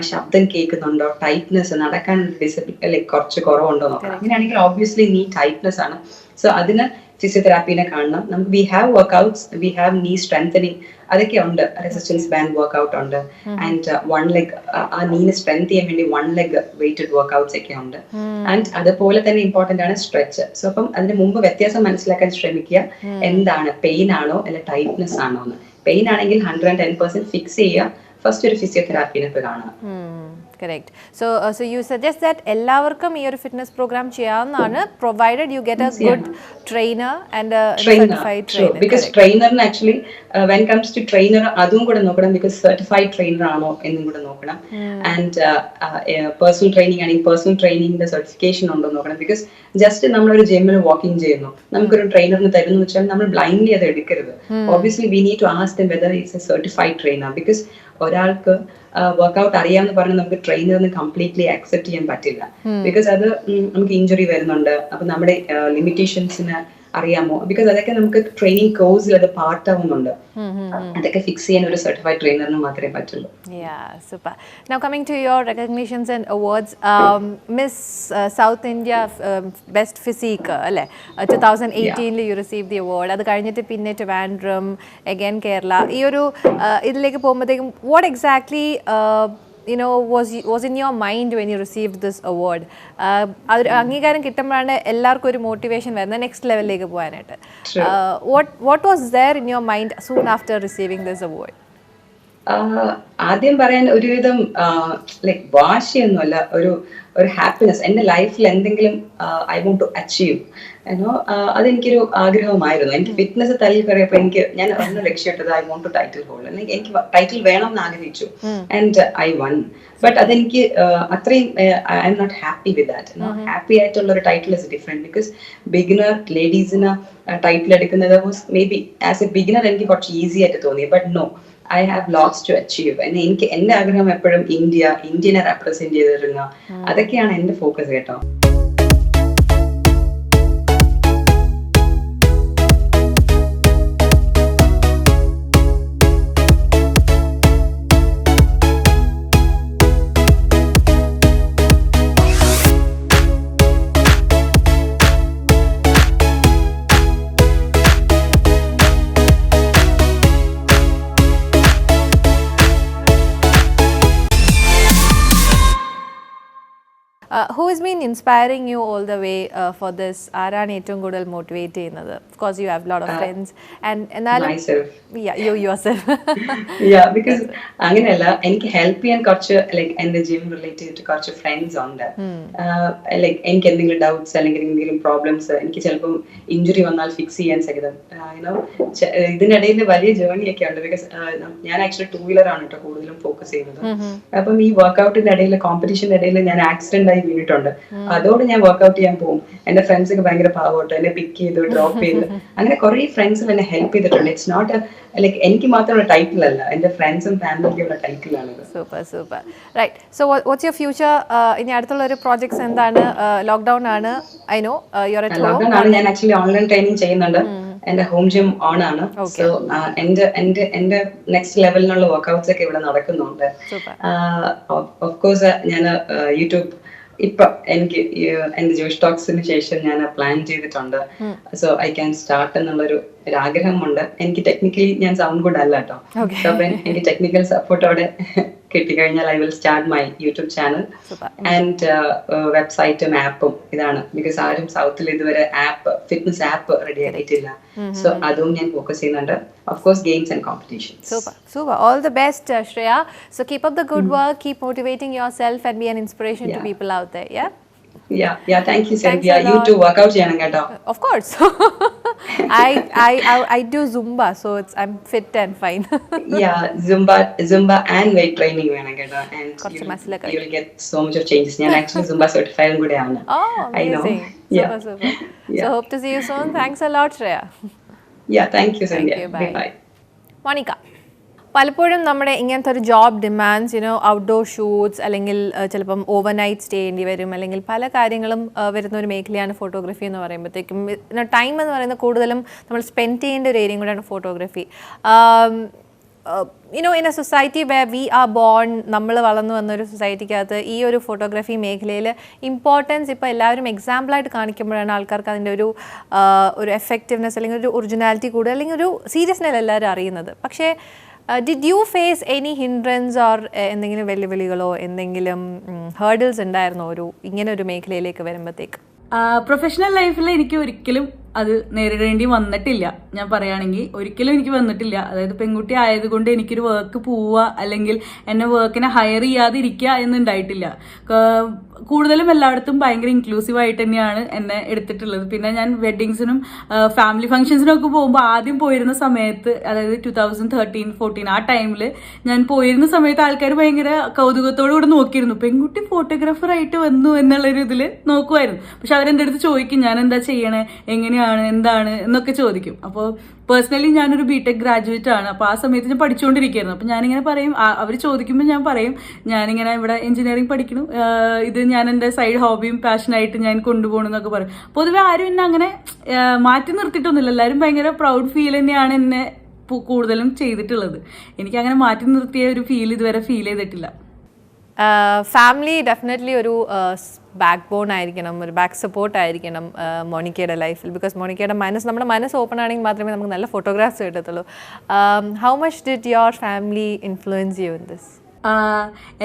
ശബ്ദം കേൾക്കുന്നുണ്ടോ, ടൈറ്റ്നെസ്, നടക്കാൻ ഡിസബിലിറ്റി കുറച്ച് കുറവുണ്ടോ നോക്കണം. അങ്ങനെയാണെങ്കിൽ ഓബ്വിയസ്ലി നീ ടൈറ്റ്നെസ് ആണ്. സോ അതിന് ഫിസിയോതെറാപ്പിനെ കാണണം. നമുക്ക് we have workouts, we have നീ സ്ട്രെങ്തനിങ്, അതൊക്കെ ഉണ്ട്. റെസിസ്റ്റൻസ് ബാൻഡ് വർക്ക്ഔട്ട് ഉണ്ട്. ആൻഡ് വൺ ലെഗ്, ആ നീനെ സ്ട്രെങ്ത് ചെയ്യാൻ വേണ്ടി വൺ ലെഗ് വെയിറ്റഡ് വർക്ക്ഔട്ട്സ് ഒക്കെ ഉണ്ട്. ആൻഡ് അതുപോലെ തന്നെ ഇമ്പോർട്ടന്റ് ആണ് സ്ട്രെച്ച്. സോ അപ്പം അതിന് മുമ്പ് വ്യത്യാസം മനസ്സിലാക്കാൻ ശ്രമിക്കുക, എന്താണ് പെയിൻ ആണോ അല്ല ടൈറ്റ്നെസ് ആണോ എന്ന്. പെയിൻ ആണെങ്കിൽ 110% ഫിക്സ് ചെയ്യുക, ഫസ്റ്റ് ഒരു ഫിസിയോതെറാപ്പിനെ കാണണം. Correct. So you suggest that എല്ലാവർക്കും ഈ ഒരു ഫിറ്റ്നസ് പ്രോഗ്രാം ചെയ്യാവുന്നതാണ്, provided you get a good trainer and a certified trainer. Because trainer-ന് actually when comes to trainer അതും കൂടെ നോക്കണം, because certified trainer ആണോ എന്നും കൂടെ നോക്കണം. And personal training ആണെങ്കിൽ personal training-ന്റെ certification ഉണ്ടോ നോക്കണം. because ജസ്റ്റ് നമ്മളൊരു ജിമ്മിൽ വാക്കിംഗ് ചെയ്യുന്നു, നമുക്കൊരു ട്രെയിനറിന് തരുന്നു വെച്ചാൽ നമ്മൾ ബ്ലൈൻഡ്ലി അത് എടുക്കരുത്. obviously we need to ask them whether it's a certified trainer, because ഒരാൾക്ക് വർക്ക്ഔട്ട് അറിയാമെന്ന് പറഞ്ഞാൽ നമുക്ക് ട്രെയിനറിന് കംപ്ലീറ്റ്ലി അക്സെപ്റ്റ് ചെയ്യാൻ പറ്റില്ല. ബിക്കോസ് അത് നമുക്ക് ഇഞ്ചുറി വരുന്നുണ്ട്, അപ്പൊ നമ്മുടെ ലിമിറ്റേഷൻസിന് അറിയാമോ, ബിക്കോസ് അതൊക്കെ നമുക്ക് ട്രെയിനിങ് കോഴ്സിൽ അത് പാർട്ട് ആവുന്നുണ്ട്. അതൊക്കെ ഫിക്സ് ചെയ്യാൻ ഒരു സർട്ടിഫൈഡ് ട്രെയിനറിന് മാത്രമേ പറ്റുള്ളൂ. Yeah, super. Now coming to your recognitions and awards, Miss South India Best Physique അല്ലേ, 2018 you received the award. അത് കഴിഞ്ഞിട്ട് പിന്നെ ട്രിവാൻഡ്രം, again Kerala. ഈ ഒരു ഇതിലേക്ക് പോകുമ്പോഴത്തേക്കും what exactly was in your mind when you received this award? അംഗീകാരം കിട്ടുമ്പോഴാണ് എല്ലാവർക്കും ഒരു മോട്ടിവേഷൻ വരുന്നത് നെക്സ്റ്റ് ലെവലിലേക്ക് പോകാനായിട്ട്. What was there in your mind soon after receiving this award? ആദ്യം പറയാൻ ഒരുവിധം ലൈക് വാശിയൊന്നുമല്ല, ഒരു ഹാപ്പിനെസ്. എന്റെ ലൈഫിൽ എന്തെങ്കിലും ഐ വോണ്ട് ടു അച്ചീവ് എന്നോ, അതെനിക്കൊരു ആഗ്രഹമായിരുന്നു. എനിക്ക് ഫിറ്റ്നസ് തല്ലി കയറിയപ്പോൾ ഞാൻ ഒന്ന് ലക്ഷ്യമിട്ടത് I want to title hold. എനിക്ക് ടൈറ്റിൽ വേണം എന്ന് ആഗ്രഹിച്ചു ആൻഡ് ഐ വൺ. ബട്ട് അതെനിക്ക് അത്രയും I'm not happy with that. Happy ആയിട്ടുള്ള ഒരു title is different. Because beginner ലേഡീസിന് ടൈറ്റിൽ എടുക്കുന്നത് may be as a beginner എനിക്ക് കുറച്ച് ഈസി ആയിട്ട് തോന്നി. But no, I have lots to achieve. എനിക്ക് എന്റെ ആഗ്രഹം എപ്പോഴും ഇന്ത്യനെ റെപ്രസെന്റ് ചെയ്തിരുന്ന അതൊക്കെയാണ് എന്റെ ഫോക്കസ് കേട്ടോ. Who has been inspiring you all the way for this? ആരാണ് ഏറ്റവും കൂടുതൽ മോട്ടിവേറ്റ് ചെയ്യുന്നത്? Of course you have a lot of friends and myself. Yeah, you yourself. Yeah, because അങ്ങനെയല്ല, എനിക്ക് ഹെൽപ്പ് ചെയ്യാൻ കുറച്ച് ലൈക്ക് എന്റെ ജിം റിലേറ്റഡ് കുറച്ച് ഫ്രണ്ട്സ് ഉണ്ട്. ലൈക്ക് എനിക്ക് എന്തെങ്കിലും ഡൗട്ട്സ് അല്ലെങ്കിൽ എന്തെങ്കിലും പ്രോബ്ലംസ്, എനിക്ക് ചിലപ്പം ഇഞ്ചുറി വന്നാൽ ഫിക്സ് ചെയ്യാൻ സഹിതം ഇതിനിടയിൽ വലിയ ജേർണി ഒക്കെ ഉണ്ട്. ബിക്കോസ് ഞാൻ ആക്ച്വലി 2 വീലർ ആണ് കേട്ടോ കൂടുതലും ഫോക്കസ് ചെയ്യുന്നത്. അപ്പം ഈ വർക്ക്ഔട്ടിന്റെ ഇടയിൽ, കോമ്പറ്റീഷന്റെ ഇടയിൽ ഞാൻ ആക്സിഡന്റ് ആയി വീണിട്ടുണ്ട്. അതോട് ഞാൻ വർക്ക്ഔട്ട് ചെയ്യാൻ പോകും. എന്റെ ഫ്രണ്ട്സ് ഒക്കെ ഭയങ്കര പാവോട്ടോ, എന്നെ പിക്ക് ചെയ്ത് ഡ്രോപ്പ് ചെയ്ത് അങ്ങനെ കുറെ ഫ്രണ്ട്സ് എന്നെ ഹെൽപ്പ് ചെയ്തിട്ടുണ്ട്. ഇറ്റ്സ് നോട്ട് ലൈക്ക് എനിക്ക് മാത്രമുള്ള ടൈറ്റിൽ അല്ല, എന്റെ ഫ്രണ്ട്സും ഫാമിലിക്കുള്ള ടൈറ്റിലാണ്. Super right. So what's your future? ഇനി അടുത്തുള്ള ഒരു പ്രോജക്ട്സ് എന്താണ്? ലോക്ക്ഡൌൺ ആണ്, I know you are at home. Lockdown ആണ്. ഞാൻ ആക്ച്വലി ഓൺലൈൻ ട്രെയിനിങ് ചെയ്യുന്നുണ്ട്. എന്റെ ഹോം ജിം ഓൺ ആണ്. സോ എന്റെ നെക്സ്റ്റ് ലെവലിനുള്ള വർക്ക്ഔട്ട്സ് ഒക്കെ ഇവിടെ നടക്കുന്നുണ്ട്. ഓഫ് കോഴ്സ് ഞാൻ യൂട്യൂബ് ഇപ്പൊ എനിക്ക് എന്റെ ജോഷ് ടോക്സിന് ശേഷം ഞാൻ പ്ലാൻ ചെയ്തിട്ടുണ്ട്. സോ ഐ ക്യാൻ സ്റ്റാർട്ട് എന്നുള്ളൊരു ആഗ്രഹമുണ്ട്. എനിക്ക് ടെക്നിക്കലി ഞാൻ സൗണ്ട് ഗുഡ് അല്ല കേട്ടോ. സോ എനിക്ക് ടെക്നിക്കൽ സപ്പോർട്ടോടെ കിട്ടിക്കഴിഞ്ഞാൽ I will start my YouTube channel and വെബ്സൈറ്റും ആപ്പും. ഇതാണ് ബിക്കോസ് ആരും സൗത്തിൽ ഇതുവരെ ഫിറ്റ്നസ് ആപ്പ് റെഡി ആയിട്ടില്ല. സോ അതും ഞാൻ ഫോക്കസ് ചെയ്യുന്നുണ്ട്. Of course, games and competitions. Super. All the best, Shreya. So keep up the good work. Keep motivating yourself and be an inspiration to people out there. Yeah. Thank you, Sylvia. You too. Workout cheyana keto. Of course. I do Zumba, so I'm fit and fine. Yeah, Zumba and weight training vena keto, and you will get so much of changes. ഞാൻ actually Zumba certified കൂടെ ആണ്. Oh, amazing. Super. So hope to see you soon. Thanks a lot, Shreya. Yeah, thank you, Sylvia. Bye. Monica. പലപ്പോഴും നമ്മുടെ ഇങ്ങനത്തെ ഒരു job demands outdoor shoots അല്ലെങ്കിൽ ചിലപ്പം overnight stay ചെയ്യേണ്ടി വരും, അല്ലെങ്കിൽ പല കാര്യങ്ങളും വരുന്ന ഒരു മേഖലയാണ് ഫോട്ടോഗ്രാഫി എന്ന് പറയുമ്പോഴത്തേക്കും. ടൈം എന്ന് പറയുന്നത് കൂടുതലും നമ്മൾ സ്പെൻഡ് ചെയ്യേണ്ട ഒരു ഏരിയയും കൂടെയാണ് ഫോട്ടോഗ്രാഫി. In a society where we are born, നമ്മൾ വളർന്നു വന്നൊരു സൊസൈറ്റിക്കകത്ത് ഈ ഒരു ഫോട്ടോഗ്രാഫി മേഖലയിൽ ഇമ്പോർട്ടൻസ് ഇപ്പോൾ എല്ലാവരും എക്സാമ്പിളായിട്ട് കാണിക്കുമ്പോഴാണ് ആൾക്കാർക്ക് അതിൻ്റെ ഒരു എഫക്റ്റീവ്നെസ് അല്ലെങ്കിൽ ഒരു ഒറിജിനാലിറ്റി കൂടുതൽ അല്ലെങ്കിൽ ഒരു സീരിയസ്നെസ് എല്ലാവരും അറിയുന്നത്. പക്ഷേ did you face any hindrance or എന്തെങ്കിലും വെല്ലുവിളികളോ എന്തെങ്കിലും ഹേർഡിൽസ് ഉണ്ടായിരുന്നോ ഇങ്ങനെ ഒരു മേഖലയിലേക്ക് വരുമ്പോഴത്തേക്ക്? പ്രൊഫഷണൽ ലൈഫിൽ എനിക്ക് ഒരിക്കലും അത് നേരിടേണ്ടി വന്നിട്ടില്ല. ഞാൻ പറയുകയാണെങ്കിൽ ഒരിക്കലും എനിക്ക് വന്നിട്ടില്ല. അതായത് പെൺകുട്ടി ആയതുകൊണ്ട് എനിക്കൊരു വർക്ക് പോവുക അല്ലെങ്കിൽ എന്നെ വർക്കിനെ ഹയർ ചെയ്യാതിരിക്കുക എന്നുണ്ടായിട്ടില്ല. കൂടുതലും എല്ലായിടത്തും ഭയങ്കര ഇൻക്ലൂസീവ് ആയിട്ട് തന്നെയാണ് എന്നെ എടുത്തിട്ടുള്ളത്. പിന്നെ ഞാൻ വെഡ്ഡിങ്സിനും ഫാമിലി ഫംഗ്ഷൻസിനും ഒക്കെ പോകുമ്പോൾ ആദ്യം പോയിരുന്ന സമയത്ത്, അതായത് 2013-14 ആ ടൈമിൽ ഞാൻ പോയിരുന്ന സമയത്ത് ആൾക്കാർ ഭയങ്കര കൗതുകത്തോടു കൂടെ നോക്കിയിരുന്നു. പെൺകുട്ടി ഫോട്ടോഗ്രാഫറായിട്ട് വന്നു എന്നുള്ളൊരു ഇതിൽ നോക്കുമായിരുന്നു. പക്ഷെ അവരെൻ്റെ അടുത്ത് ചോദിക്കും ഞാൻ എന്താ ചെയ്യണേ, എങ്ങനെയാണ്, എന്താണ് എന്നൊക്കെ ചോദിക്കും. അപ്പോൾ പേഴ്സണലി ഞാനൊരു ബിടെക് ഗ്രാജുവേറ്റ് ആണ്. അപ്പോൾ ആ സമയത്ത് ഞാൻ പഠിച്ചുകൊണ്ടിരിക്കുകയായിരുന്നു. അപ്പോൾ ഞാനിങ്ങനെ പറയും, അവർ ചോദിക്കുമ്പോൾ ഞാൻ പറയും ഞാനിങ്ങനെ ഇവിടെ എഞ്ചിനീയറിംഗ് പഠിക്കണം, ഇത് ഞാൻ എൻ്റെ സൈഡ് ഹോബിയും പാഷനായിട്ട് ഞാൻ കൊണ്ടുപോകണം എന്നൊക്കെ പറയും. പൊതുവെ ആരും എന്നെ അങ്ങനെ മാറ്റി നിർത്തിയിട്ടൊന്നുമില്ല. എല്ലാവരും ഭയങ്കര പ്രൗഡ് ഫീൽ തന്നെയാണ് എന്നെ കൂടുതലും ചെയ്തിട്ടുള്ളത്. എനിക്കങ്ങനെ മാറ്റി നിർത്തിയ ഒരു ഫീൽ ഇതുവരെ ഫീൽ ചെയ്തിട്ടില്ല. ഫാമിലി ഡെഫിനറ്റ്ലി ഒരു ബാക്ക് ബോൺ ആയിരിക്കണം, ഒരു ബാക്ക് സപ്പോർട്ട് ആയിരിക്കണം മോണിക്കയുടെ ലൈഫിൽ. ബിക്കോസ് മോണിക്കയുടെ നമ്മുടെ മനസ്സ് ഓപ്പൺ ആണെങ്കിൽ മാത്രമേ നമുക്ക് നല്ല ഫോട്ടോഗ്രാഫ്സ് കിട്ടത്തുള്ളൂ. How much did your family influence you in this?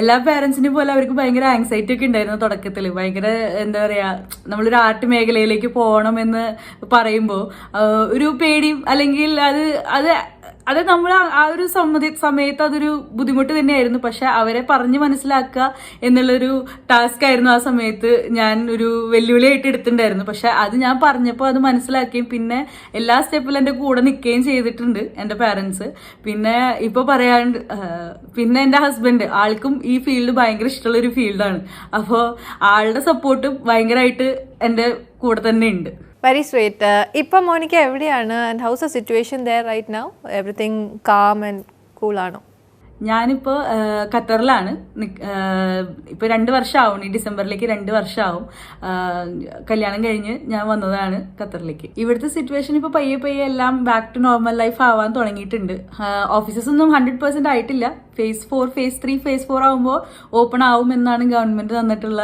എല്ലാ പേരൻസിനെയും പോലെ അവർക്ക് ഭയങ്കര ആങ്സൈറ്റി ഒക്കെ ഉണ്ടായിരുന്നു തുടക്കത്തിൽ. ഭയങ്കര എന്താ പറയുക, നമ്മളൊരു ആർട്ട് മേഖലയിലേക്ക് പോകണമെന്ന് പറയുമ്പോൾ ഒരു പേടിയും അല്ലെങ്കിൽ അത് അത് നമ്മൾ ആ ഒരു സമയത്ത് അതൊരു ബുദ്ധിമുട്ട് തന്നെയായിരുന്നു. പക്ഷെ അവരെ പറഞ്ഞ് മനസ്സിലാക്കുക എന്നുള്ളൊരു ടാസ്ക് ആയിരുന്നു ആ സമയത്ത് ഞാൻ ഒരു വെല്ലുവിളിയായിട്ട് എടുത്തിട്ടുണ്ടായിരുന്നു. പക്ഷെ അത് ഞാൻ പറഞ്ഞപ്പോൾ അത് മനസ്സിലാക്കുകയും പിന്നെ എല്ലാ സ്റ്റെപ്പിലും എൻ്റെ കൂടെ നിൽക്കുകയും ചെയ്തിട്ടുണ്ട് എൻ്റെ പാരൻസ്. പിന്നെ ഇപ്പോൾ പറയാണ്ട് പിന്നെ എൻ്റെ ഹസ്ബൻഡ്, ആൾക്കും ഈ ഫീൽഡ് ഭയങ്കര ഇഷ്ടമുള്ളൊരു ഫീൽഡാണ്. അപ്പോൾ ആളുടെ സപ്പോർട്ടും ഭയങ്കരമായിട്ട് എൻ്റെ കൂടെ തന്നെ ഉണ്ട്. Very sweet. ഇപ്പം മോനിക്ക എവിടെയാണ് and how's the situation there right now? Everything calm and cool ആണോ? ഞാനിപ്പോൾ ഖത്തറിലാണ്. ഇപ്പോൾ 2 വർഷമാവും, ഈ ഡിസംബറിലേക്ക് 2 വർഷമാവും. കല്യാണം കഴിഞ്ഞ് ഞാൻ വന്നതാണ് ഖത്തറിലേക്ക്. ഇവിടുത്തെ സിറ്റുവേഷൻ ഇപ്പോൾ പയ്യെ എല്ലാം ബാക്ക് ടു നോർമൽ ലൈഫ് ആവാൻ തുടങ്ങിയിട്ടുണ്ട്. ഓഫീസസ് ഒന്നും 100% ആയിട്ടില്ല. phase 4, phase 3, phase 4 ആകുമ്പോൾ ഓപ്പൺ ആവും എന്നാണ് ഗവൺമെന്റ് തന്നിട്ടുള്ള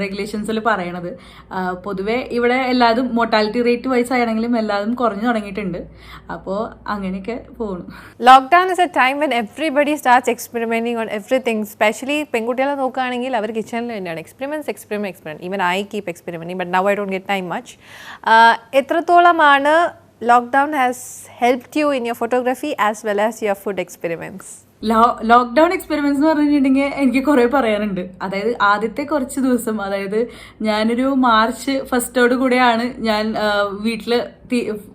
റെഗുലേഷൻസിൽ പറയണത്. പൊതുവെ ഇവിടെ എല്ലാതും മോർട്ടാലിറ്റി റേറ്റ് വൈസ് ആണെങ്കിലും എല്ലാതും കുറഞ്ഞു തുടങ്ങിയിട്ടുണ്ട്. അപ്പോൾ അങ്ങനെയൊക്കെ പോകുന്നു. Lockdown is a time when everybody starts experimenting on everything. Specially പെൺകുട്ടികളെ നോക്കുകയാണെങ്കിൽ അവർ കിച്ചണിൽ തന്നെയാണ് experiment. Even I keep experimenting but now I don't get time much. എത്രത്തോളമാണ് lockdown has helped you in your photography as well as your food experiments? Lockdown experiments എന്ന് പറഞ്ഞിട്ടുണ്ടെങ്കിൽ എനിക്ക് കുറേ പറയാനുണ്ട്. അതായത് ആദ്യത്തെ കുറച്ച് ദിവസം, അതായത് ഞാനൊരു മാർച്ച് ഫസ്റ്റോട് കൂടെയാണ് ഞാൻ വീട്ടിൽ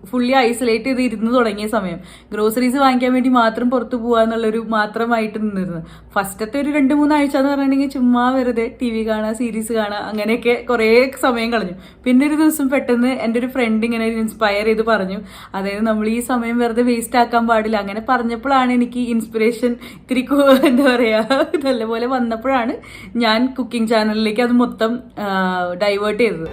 ഫുള്ളി ഐസൊലേറ്റ് ചെയ്ത് ഇരുന്ന് തുടങ്ങിയ സമയം. ഗ്രോസറീസ് വാങ്ങിക്കാൻ വേണ്ടി മാത്രം പുറത്ത് പോകുക എന്നുള്ളൊരു മാത്രമായിട്ട് നിന്നിരുന്നു. ഫസ്റ്റത്തെ ഒരു 2-3 ആഴ്ച എന്ന് പറഞ്ഞിട്ടുണ്ടെങ്കിൽ ചുമ്മാ വെറുതെ TV കാണുക, സീരീസ് കാണുക, അങ്ങനെയൊക്കെ കുറേ സമയം കളഞ്ഞു. പിന്നെ ഒരു ദിവസം പെട്ടെന്ന് എൻ്റെ ഒരു ഫ്രണ്ട് ഇങ്ങനെ ഇൻസ്പയർ ചെയ്ത് പറഞ്ഞു, അതായത് നമ്മൾ ഈ സമയം വെറുതെ വേസ്റ്റ് ആക്കാൻ പാടില്ല. അങ്ങനെ പറഞ്ഞപ്പോഴാണ് എനിക്ക് ഇൻസ്പിറേഷൻ ഇത്തിരി എന്താ പറയുക നല്ലപോലെ വന്നപ്പോഴാണ് ഞാൻ കുക്കിംഗ് ചാനലിലേക്ക് അത് മൊത്തം ഡൈവേർട്ട് ചെയ്തത്.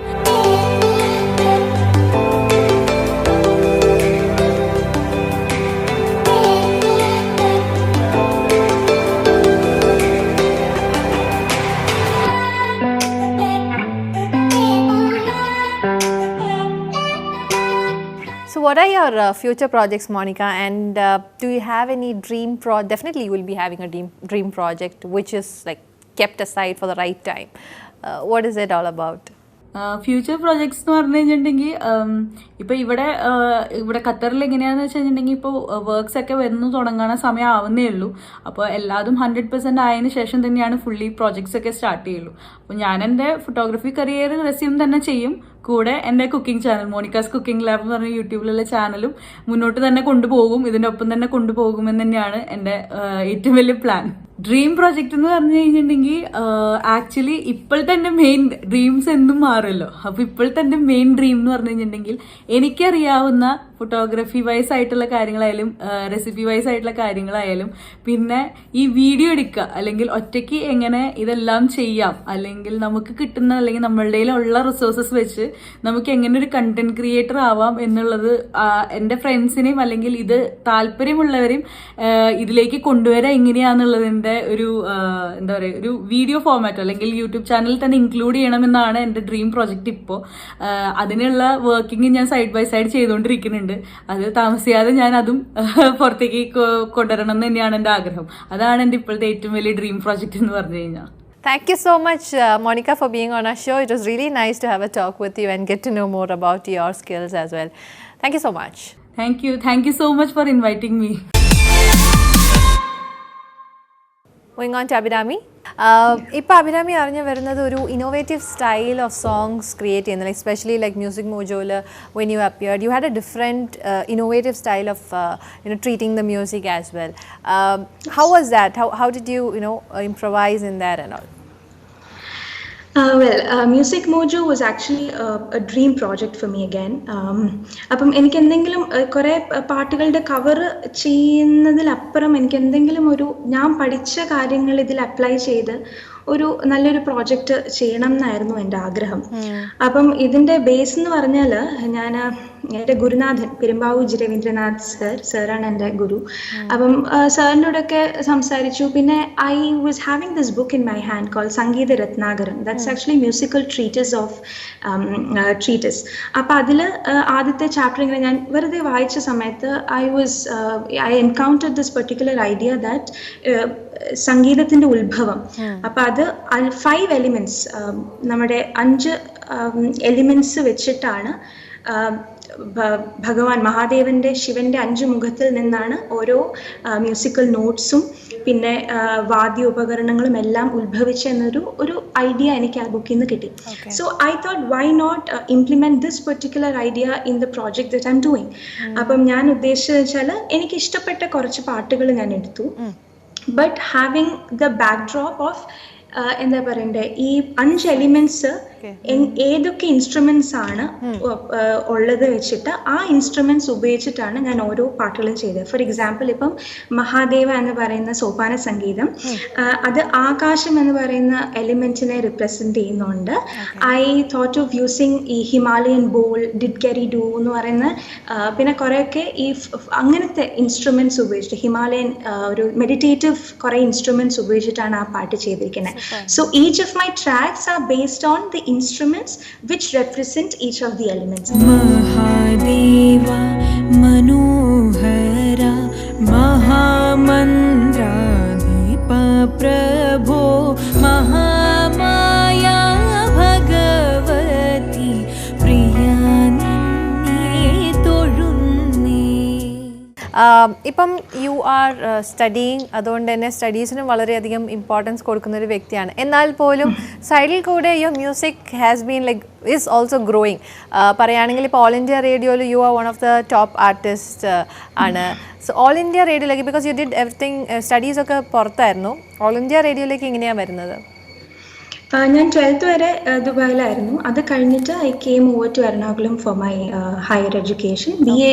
So what are your future projects, Monica? And do you have any dream definitely you will be having a dream project which is like kept aside for the right time. What is it all about? Future projects എന്ന് പറഞ്ഞു കഴിഞ്ഞിട്ടുണ്ടെങ്കിൽ ഇപ്പോൾ ഇവിടെ ഖത്തറിൽ എങ്ങനെയാണെന്ന് വെച്ച് കഴിഞ്ഞിട്ടുണ്ടെങ്കിൽ ഇപ്പോൾ വർക്ക്സ് ഒക്കെ വന്നു തുടങ്ങാൻ സമയം ആവുന്നേ ഉള്ളൂ. അപ്പോൾ എല്ലാതും 100% ആയതിനു ശേഷം തന്നെയാണ് ഫുള്ളി പ്രോജക്ട്സ് ഒക്കെ സ്റ്റാർട്ട് ചെയ്യുള്ളൂ. അപ്പോൾ ഞാൻ എൻ്റെ ഫോട്ടോഗ്രാഫി കരിയർ റെസ്യൂം തന്നെ ചെയ്യും. കൂടെ എൻ്റെ കുക്കിംഗ് ചാനൽ മോണിക്കാസ് കുക്കിംഗ് ലാബ് എന്ന് പറഞ്ഞ യൂട്യൂബിലുള്ള ചാനലും മുന്നോട്ട് തന്നെ കൊണ്ടുപോകും. ഇതിൻ്റെ ഒപ്പം തന്നെ കൊണ്ടുപോകുമെന്ന് തന്നെയാണ് എൻ്റെ ഏറ്റവും വലിയ പ്ലാൻ. ഡ്രീം പ്രോജക്റ്റ് എന്ന് പറഞ്ഞു കഴിഞ്ഞിട്ടുണ്ടെങ്കിൽ ആക്ച്വലി ഇപ്പോഴത്തെ എൻ്റെ മെയിൻ ഡ്രീംസ് എന്നും മാറുമല്ലോ. അപ്പോൾ ഇപ്പോഴത്തെ എൻ്റെ മെയിൻ ഡ്രീം എന്ന് പറഞ്ഞു കഴിഞ്ഞിട്ടുണ്ടെങ്കിൽ എനിക്കറിയാവുന്ന ഫോട്ടോഗ്രാഫി വൈസ് ആയിട്ടുള്ള കാര്യങ്ങളായാലും റെസിപ്പി വൈസ് ആയിട്ടുള്ള കാര്യങ്ങളായാലും പിന്നെ ഈ വീഡിയോ എടുക്കുക, അല്ലെങ്കിൽ ഒറ്റയ്ക്ക് എങ്ങനെ ഇതെല്ലാം ചെയ്യാം, അല്ലെങ്കിൽ നമുക്ക് കിട്ടുന്ന അല്ലെങ്കിൽ നമ്മളുടെ ഉള്ള റിസോഴ്സസ് വെച്ച് നമുക്ക് എങ്ങനെ ഒരു കണ്ടന്റ് ക്രിയേറ്റർ ആവാം എന്നുള്ളത് എൻ്റെ ഫ്രണ്ട്സിനെയും അല്ലെങ്കിൽ ഇത് താല്പര്യമുള്ളവരെയും ഇതിലേക്ക് കൊണ്ടുവരാൻ എങ്ങനെയാണെന്നുള്ളതിൻ്റെ ഒരു എന്താ പറയുക ഒരു വീഡിയോ ഫോർമാറ്റ് അല്ലെങ്കിൽ യൂട്യൂബ് ചാനലിൽ തന്നെ ഇൻക്ലൂഡ് ചെയ്യണമെന്നാണ് എൻ്റെ ഡ്രീം പ്രോജക്റ്റ്. ഇപ്പോൾ അതിനുള്ള വർക്കിംഗ് ഞാൻ സൈഡ് ബൈ സൈഡ് ചെയ്തുകൊണ്ടിരിക്കുന്നുണ്ട്. അത് താമസിയാതെ ഞാൻ അതും പുറത്തേക്ക് കൊണ്ടുവരണം എന്ന് തന്നെയാണ് എൻ്റെ ആഗ്രഹം. അതാണ് എൻ്റെ ഇപ്പോഴത്തെ ഏറ്റവും വലിയ ഡ്രീം പ്രോജക്റ്റ് എന്ന് പറഞ്ഞു കഴിഞ്ഞാൽ. Thank you so much, Monica, for being on our show. It was really nice to have a talk with you and get to know more about your skills as well. Thank you so much. Thank you so much for inviting me. Moving on to Abhinami. ഇപ്പോൾ അഭിരാമി അറിഞ്ഞു വരുന്നത് ഒരു innovative style of songs create ചെയ്യുന്നത്, especially like music മോജോയിൽ when you appeared you had a different innovative style of treating the music as well. How was that? How did you improvise in that and all? Music Mojo was actually a dream project for me again. അപ്പം എനിക്ക് എന്തെങ്കിലും കുറേ പാട്ടുകളുടെ cover ചെയ്യുന്നതിലപ്പുറം എനിക്ക് എന്തെങ്കിലും ഒരു ഞാൻ പഠിച്ച കാര്യങ്ങൾ ഇതിൽ അപ്ലൈ ചെയ്ത് ഒരു നല്ലൊരു പ്രോജക്റ്റ് ചെയ്യണം എന്നായിരുന്നു എൻ്റെ ആഗ്രഹം. അപ്പം ഇതിൻ്റെ ബേസ് എന്ന് പറഞ്ഞാൽ ഞാൻ എൻ്റെ ഗുരുനാഥൻ പെരുമ്പാവൂർ രവീന്ദ്രനാഥ് സാറാണ് എൻ്റെ ഗുരു. അപ്പം സാറിൻ്റെ കൂടെയൊക്കെ സംസാരിച്ചു. പിന്നെ I was having this book in my hand called Sangeetha Ratnakaran. That's actually musical treats of treats. അപ്പം അതിൽ ആദ്യത്തെ ചാപ്റ്റർ ഇങ്ങനെ ഞാൻ വെറുതെ വായിച്ച സമയത്ത് I encountered this particular idea that സംഗീതത്തിൻ്റെ ഉത്ഭവം. അപ്പം അത് 5 എലിമെന്റ്സ് നമ്മുടെ 5 എലിമെന്റ്സ് വെച്ചിട്ടാണ് ഭഗവാൻ മഹാദേവന്റെ ശിവന്റെ 5 മുഖത്തിൽ നിന്നാണ് ഓരോ മ്യൂസിക്കൽ നോട്ട്സും പിന്നെ വാദ്യ ഉപകരണങ്ങളും എല്ലാം ഉത്ഭവിച്ച എന്നൊരു ഐഡിയ എനിക്ക് ആ ബുക്കിൽ നിന്ന് കിട്ടി. So I thought why not implement this particular idea in the project that I'm doing. അപ്പം ഞാൻ ഉദ്ദേശിച്ചത് വെച്ചാൽ എനിക്ക് ഇഷ്ടപ്പെട്ട കുറച്ച് പാട്ടുകൾ ഞാൻ എടുത്തു. But having the backdrop of എന്താ പറയണ്ടേ, ഈ 5 എലിമെന്റ്സ് ഏതൊക്കെ ഇൻസ്ട്രുമെന്റ്സ് ആണ് ഉള്ളത് വെച്ചിട്ട് ആ ഇൻസ്ട്രുമെന്റ്സ് ഉപയോഗിച്ചിട്ടാണ് ഞാൻ ഓരോ പാട്ടുകളും ചെയ്തത്. ഫോർ എക്സാമ്പിൾ, ഇപ്പം മഹാദേവ എന്ന് പറയുന്ന സോപാന സംഗീതം, അത് ആകാശം എന്ന് പറയുന്ന എലിമെന്റിനെ റിപ്രസെന്റ് ചെയ്യുന്നുണ്ട്. ഐ തോട്ട് ഓഫ് യൂസിങ് ഈ ഹിമാലയൻ ബോൾ, ഡിഡ്ഗെറിഡു എന്ന് പറയുന്ന പിന്നെ കുറെയൊക്കെ ഈ അങ്ങനത്തെ ഇൻസ്ട്രുമെന്റ്സ് ഉപയോഗിച്ചിട്ട് ഹിമാലയൻ ഒരു മെഡിറ്റേറ്റീവ് കുറെ ഇൻസ്ട്രുമെന്റ്സ് ഉപയോഗിച്ചിട്ടാണ് ആ പാട്ട് ചെയ്തിരിക്കുന്നത്. So each of my tracks are based on the instruments which represent each of the elements. Mahadeva Manohara Mahamandra Deepa Prabho Mahamaya Bhagavati Priyanni Tolunni. ഇപ്പം യു ആർ സ്റ്റഡിയിങ്, അതുകൊണ്ട് തന്നെ സ്റ്റഡീസിനും വളരെയധികം ഇമ്പോർട്ടൻസ് കൊടുക്കുന്ന ഒരു വ്യക്തിയാണ്. എന്നാൽ പോലും സൈഡിൽ കൂടെ your music has been like is also growing. പറയുകയാണെങ്കിൽ ഇപ്പോൾ ഓൾ ഇന്ത്യ റേഡിയോയിൽ you are one of the top artist ആണ്. സോ ഓൾ ഇന്ത്യ റേഡിയോയിലേക്ക്, ബിക്കോസ് യു ഡിഡ് എവറിത്തിങ്, സ്റ്റഡീസൊക്കെ പുറത്തായിരുന്നു, ഓൾ ഇന്ത്യ റേഡിയോയിലേക്ക് എങ്ങനെയാണ് വരുന്നത്? ഞാൻ 12th വരെ ദുബായിലായിരുന്നു. അത് കഴിഞ്ഞിട്ട് I came over to Ernakulam for my higher education. BA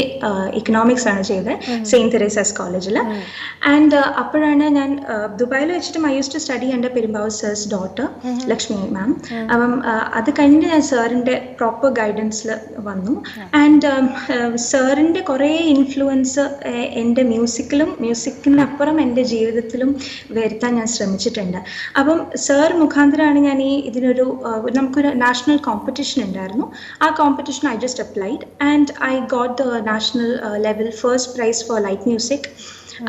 economics ആണ് ചെയ്തത് സെയിൻറ്റ് തെരേസാസ് കോളേജിൽ. ആൻഡ് അപ്പോഴാണ് ഞാൻ ദുബായിൽ വെച്ചിട്ട് I use to study under Perumbavoor sir's daughter Lakshmi ma'am. അപ്പം അത് കഴിഞ്ഞിട്ട് ഞാൻ സാറിൻ്റെ പ്രോപ്പർ ഗൈഡൻസിൽ വന്നു. ആൻഡ് സാറിൻ്റെ കുറേ ഇൻഫ്ലുവൻസ് എൻ്റെ മ്യൂസിക്കിനപ്പുറം എൻ്റെ ജീവിതത്തിലും വരുത്താൻ ഞാൻ ശ്രമിച്ചിട്ടുണ്ട്. അപ്പം സാർ മുഖാന്തരമാണ് ഞാൻ ഇതിനൊരു നമുക്കൊരു നാഷണൽ കോമ്പറ്റീഷൻ ഉണ്ടായിരുന്നു. ആ competition I just applied and I got the national level first prize for light music.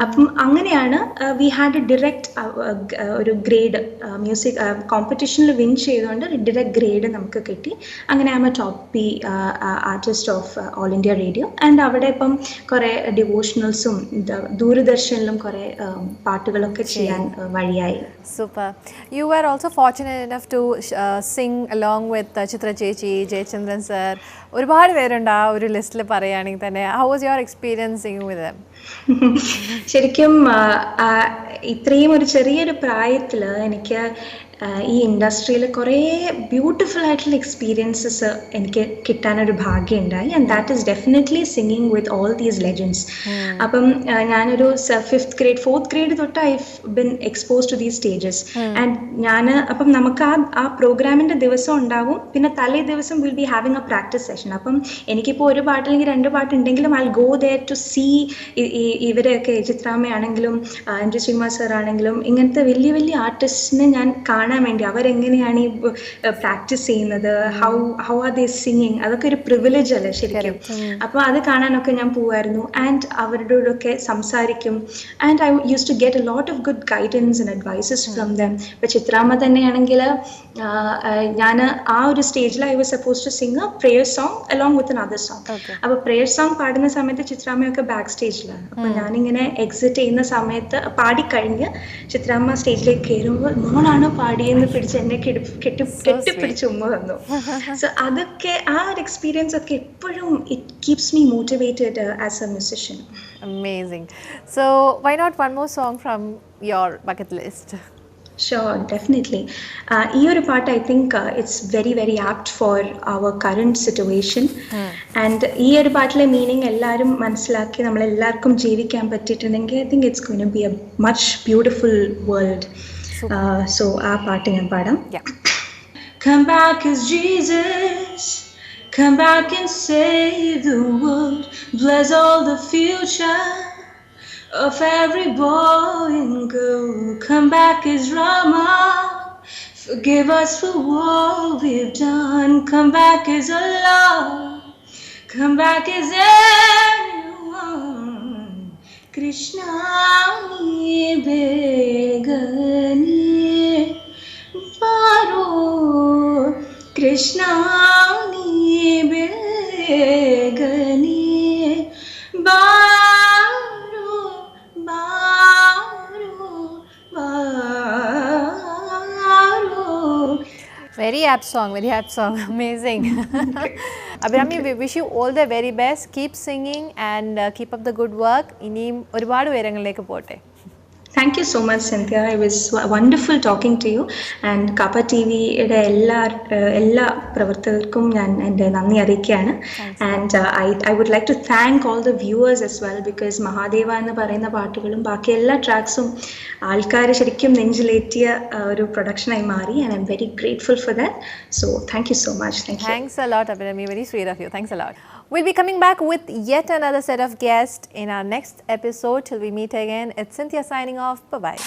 അപ്പം അങ്ങനെയാണ് വി ഹാഡ് എ ഡിറക്റ്റ് ഒരു ഗ്രേഡ് മ്യൂസിക് കോമ്പറ്റീഷനിൽ വിൻ ചെയ്തുകൊണ്ട് ഡിറക്റ്റ് ഗ്രേഡ് നമുക്ക് കിട്ടി. അങ്ങനെ I am a top P artist of all India radio. And അവിടെ ഇപ്പം കുറേ ഡിവോഷണൽസും ദൂരദർശനിലും കുറേ പാട്ടുകളൊക്കെ ചെയ്യാൻ വഴിയായി. Super. You are also fortunate enough to sing along with Chithra ചേച്ചി, ജയചന്ദ്രൻ സർ, ഒരുപാട് പേരുണ്ട് ആ ഒരു ലിസ്റ്റിൽ പറയുകയാണെങ്കിൽ തന്നെ. How was your experience singing വിത്ത് ദം? ശരിക്കും ഇത്രയും ഒരു ചെറിയൊരു പ്രായത്തിൽ എനിക്ക് ഈ ഇൻഡസ്ട്രിയിൽ കുറേ ബ്യൂട്ടിഫുൾ ആയിട്ടുള്ള എക്സ്പീരിയൻസസ് എനിക്ക് കിട്ടാനൊരു ഭാഗ്യമുണ്ടായി. And that is definitely singing with all these legends. അപ്പം ഞാനൊരു 5th grade 4th grade തൊട്ട് I been expose to these stages. And അപ്പം നമുക്ക് ആ പ്രോഗ്രാമിൻ്റെ ദിവസം ഉണ്ടാവും, പിന്നെ തലേ ദിവസം will be having a practice session. അപ്പം എനിക്കിപ്പോൾ ഒരു പാട്ടില്ലെങ്കിൽ 2 പാട്ടുണ്ടെങ്കിലും I go there to see ഇവരെയൊക്കെ, ചിത്രാമ്മയാണെങ്കിലും എം ജി ശ്രീകുമാർ സർ ആണെങ്കിലും ഇങ്ങനത്തെ വലിയ വലിയ ആർട്ടിസ്റ്റിനെ ഞാൻ കാണാൻ വേണ്ടി അവരെങ്ങനെയാണ് ഈ പ്രാക്ടീസ് ചെയ്യുന്നത്, ഹൗ ആർ ദേ സിംഗിങ്, അതൊക്കെ ഒരു പ്രിവിലേജ് അല്ലേ ശരിക്കും. അപ്പോൾ അത് കാണാനൊക്കെ ഞാൻ പോവായിരുന്നു. ആൻഡ് അവരോടൊക്കെ സംസാരിക്കും. And I use to get a lot of good guidance and advices from them. ഇപ്പോൾ ചിത്രാമ്മ തന്നെയാണെങ്കിൽ ഞാൻ ആ ഒരു സ്റ്റേജിൽ I was suppose to sing a prayer song along with another song. അപ്പോൾ പ്രേയർ സോങ് പാടുന്ന സമയത്ത് ചിത്രാമ്മയൊക്കെ ബാക്ക് സ്റ്റേജിലാണ്. അപ്പോൾ ഞാനിങ്ങനെ എക്സിറ്റ് ചെയ്യുന്ന സമയത്ത് പാടിക്കഴിഞ്ഞ് ചിത്രാമ്മ സ്റ്റേജിലേക്ക് കയറുമ്പോൾ മോളാണ് പാടിയെന്ന് പിടിച്ച് എന്നെ കെട്ടിപ്പിടിച്ച് ഉമ്മ തന്നു. സോ അതൊക്കെ ആ ഒരു എക്സ്പീരിയൻസ് ഒക്കെ എപ്പോഴും it keeps me motivated as A musician. Amazing. So why not one more song from your bucket list? Sure, definitely. ഈ ഒരു പാട്ട് I think it's very very apt for our current situation. And ഈ ഒരു പാട്ടിലെ meaning എല്ലാവരും മനസ്സിലാക്കി നമ്മളെല്ലാവർക്കും ജീവിക്കാൻ പറ്റിയിട്ടുണ്ടെങ്കിൽ I think it's going to be a much beautiful world. So ആ പാട്ട് ഞാൻ പാടാം. Come back as Jesus, come back and save the world, bless all the future of every boy and girl. Come back as Rama, forgive us for what we've done. Come back as Allah, come back as anyone. Krishna ni begani paro, Krishna ni begani വേഗനിയെ ബാരോ ബാരോ ബാരോ. Very apt song, amazing. Abhirami, we wish you all the very best. Keep singing and keep up the good work. ഇനിയും ഒരുപാട് ഉയരങ്ങളിലേക്ക് പോട്ടെ. Thank you so much, Cynthia. It was wonderful talking to you. And Kappa TVയുടെ എല്ലാ പ്രവർത്തകർക്കും ഞാൻ എൻ്റെ നന്ദി അറിയിക്കുകയാണ്. And I would like to thank all the viewers as well, because Mahadeva എന്ന് പറയുന്ന പാട്ടുകളും ബാക്കി എല്ലാ ട്രാക്സും ആൾക്കാർ ശരിക്കും നെഞ്ചിലേറ്റിയ ഒരു പ്രൊഡക്ഷനായി മാറി. And I'm very grateful for that. So thank you so much. Thank you. Thanks a lot, Abhirami. Very sweet of you. Thanks a lot. We'll be coming back with yet another set of guests in our next episode. Till we meet again, it's Cynthia signing off. Bye-bye.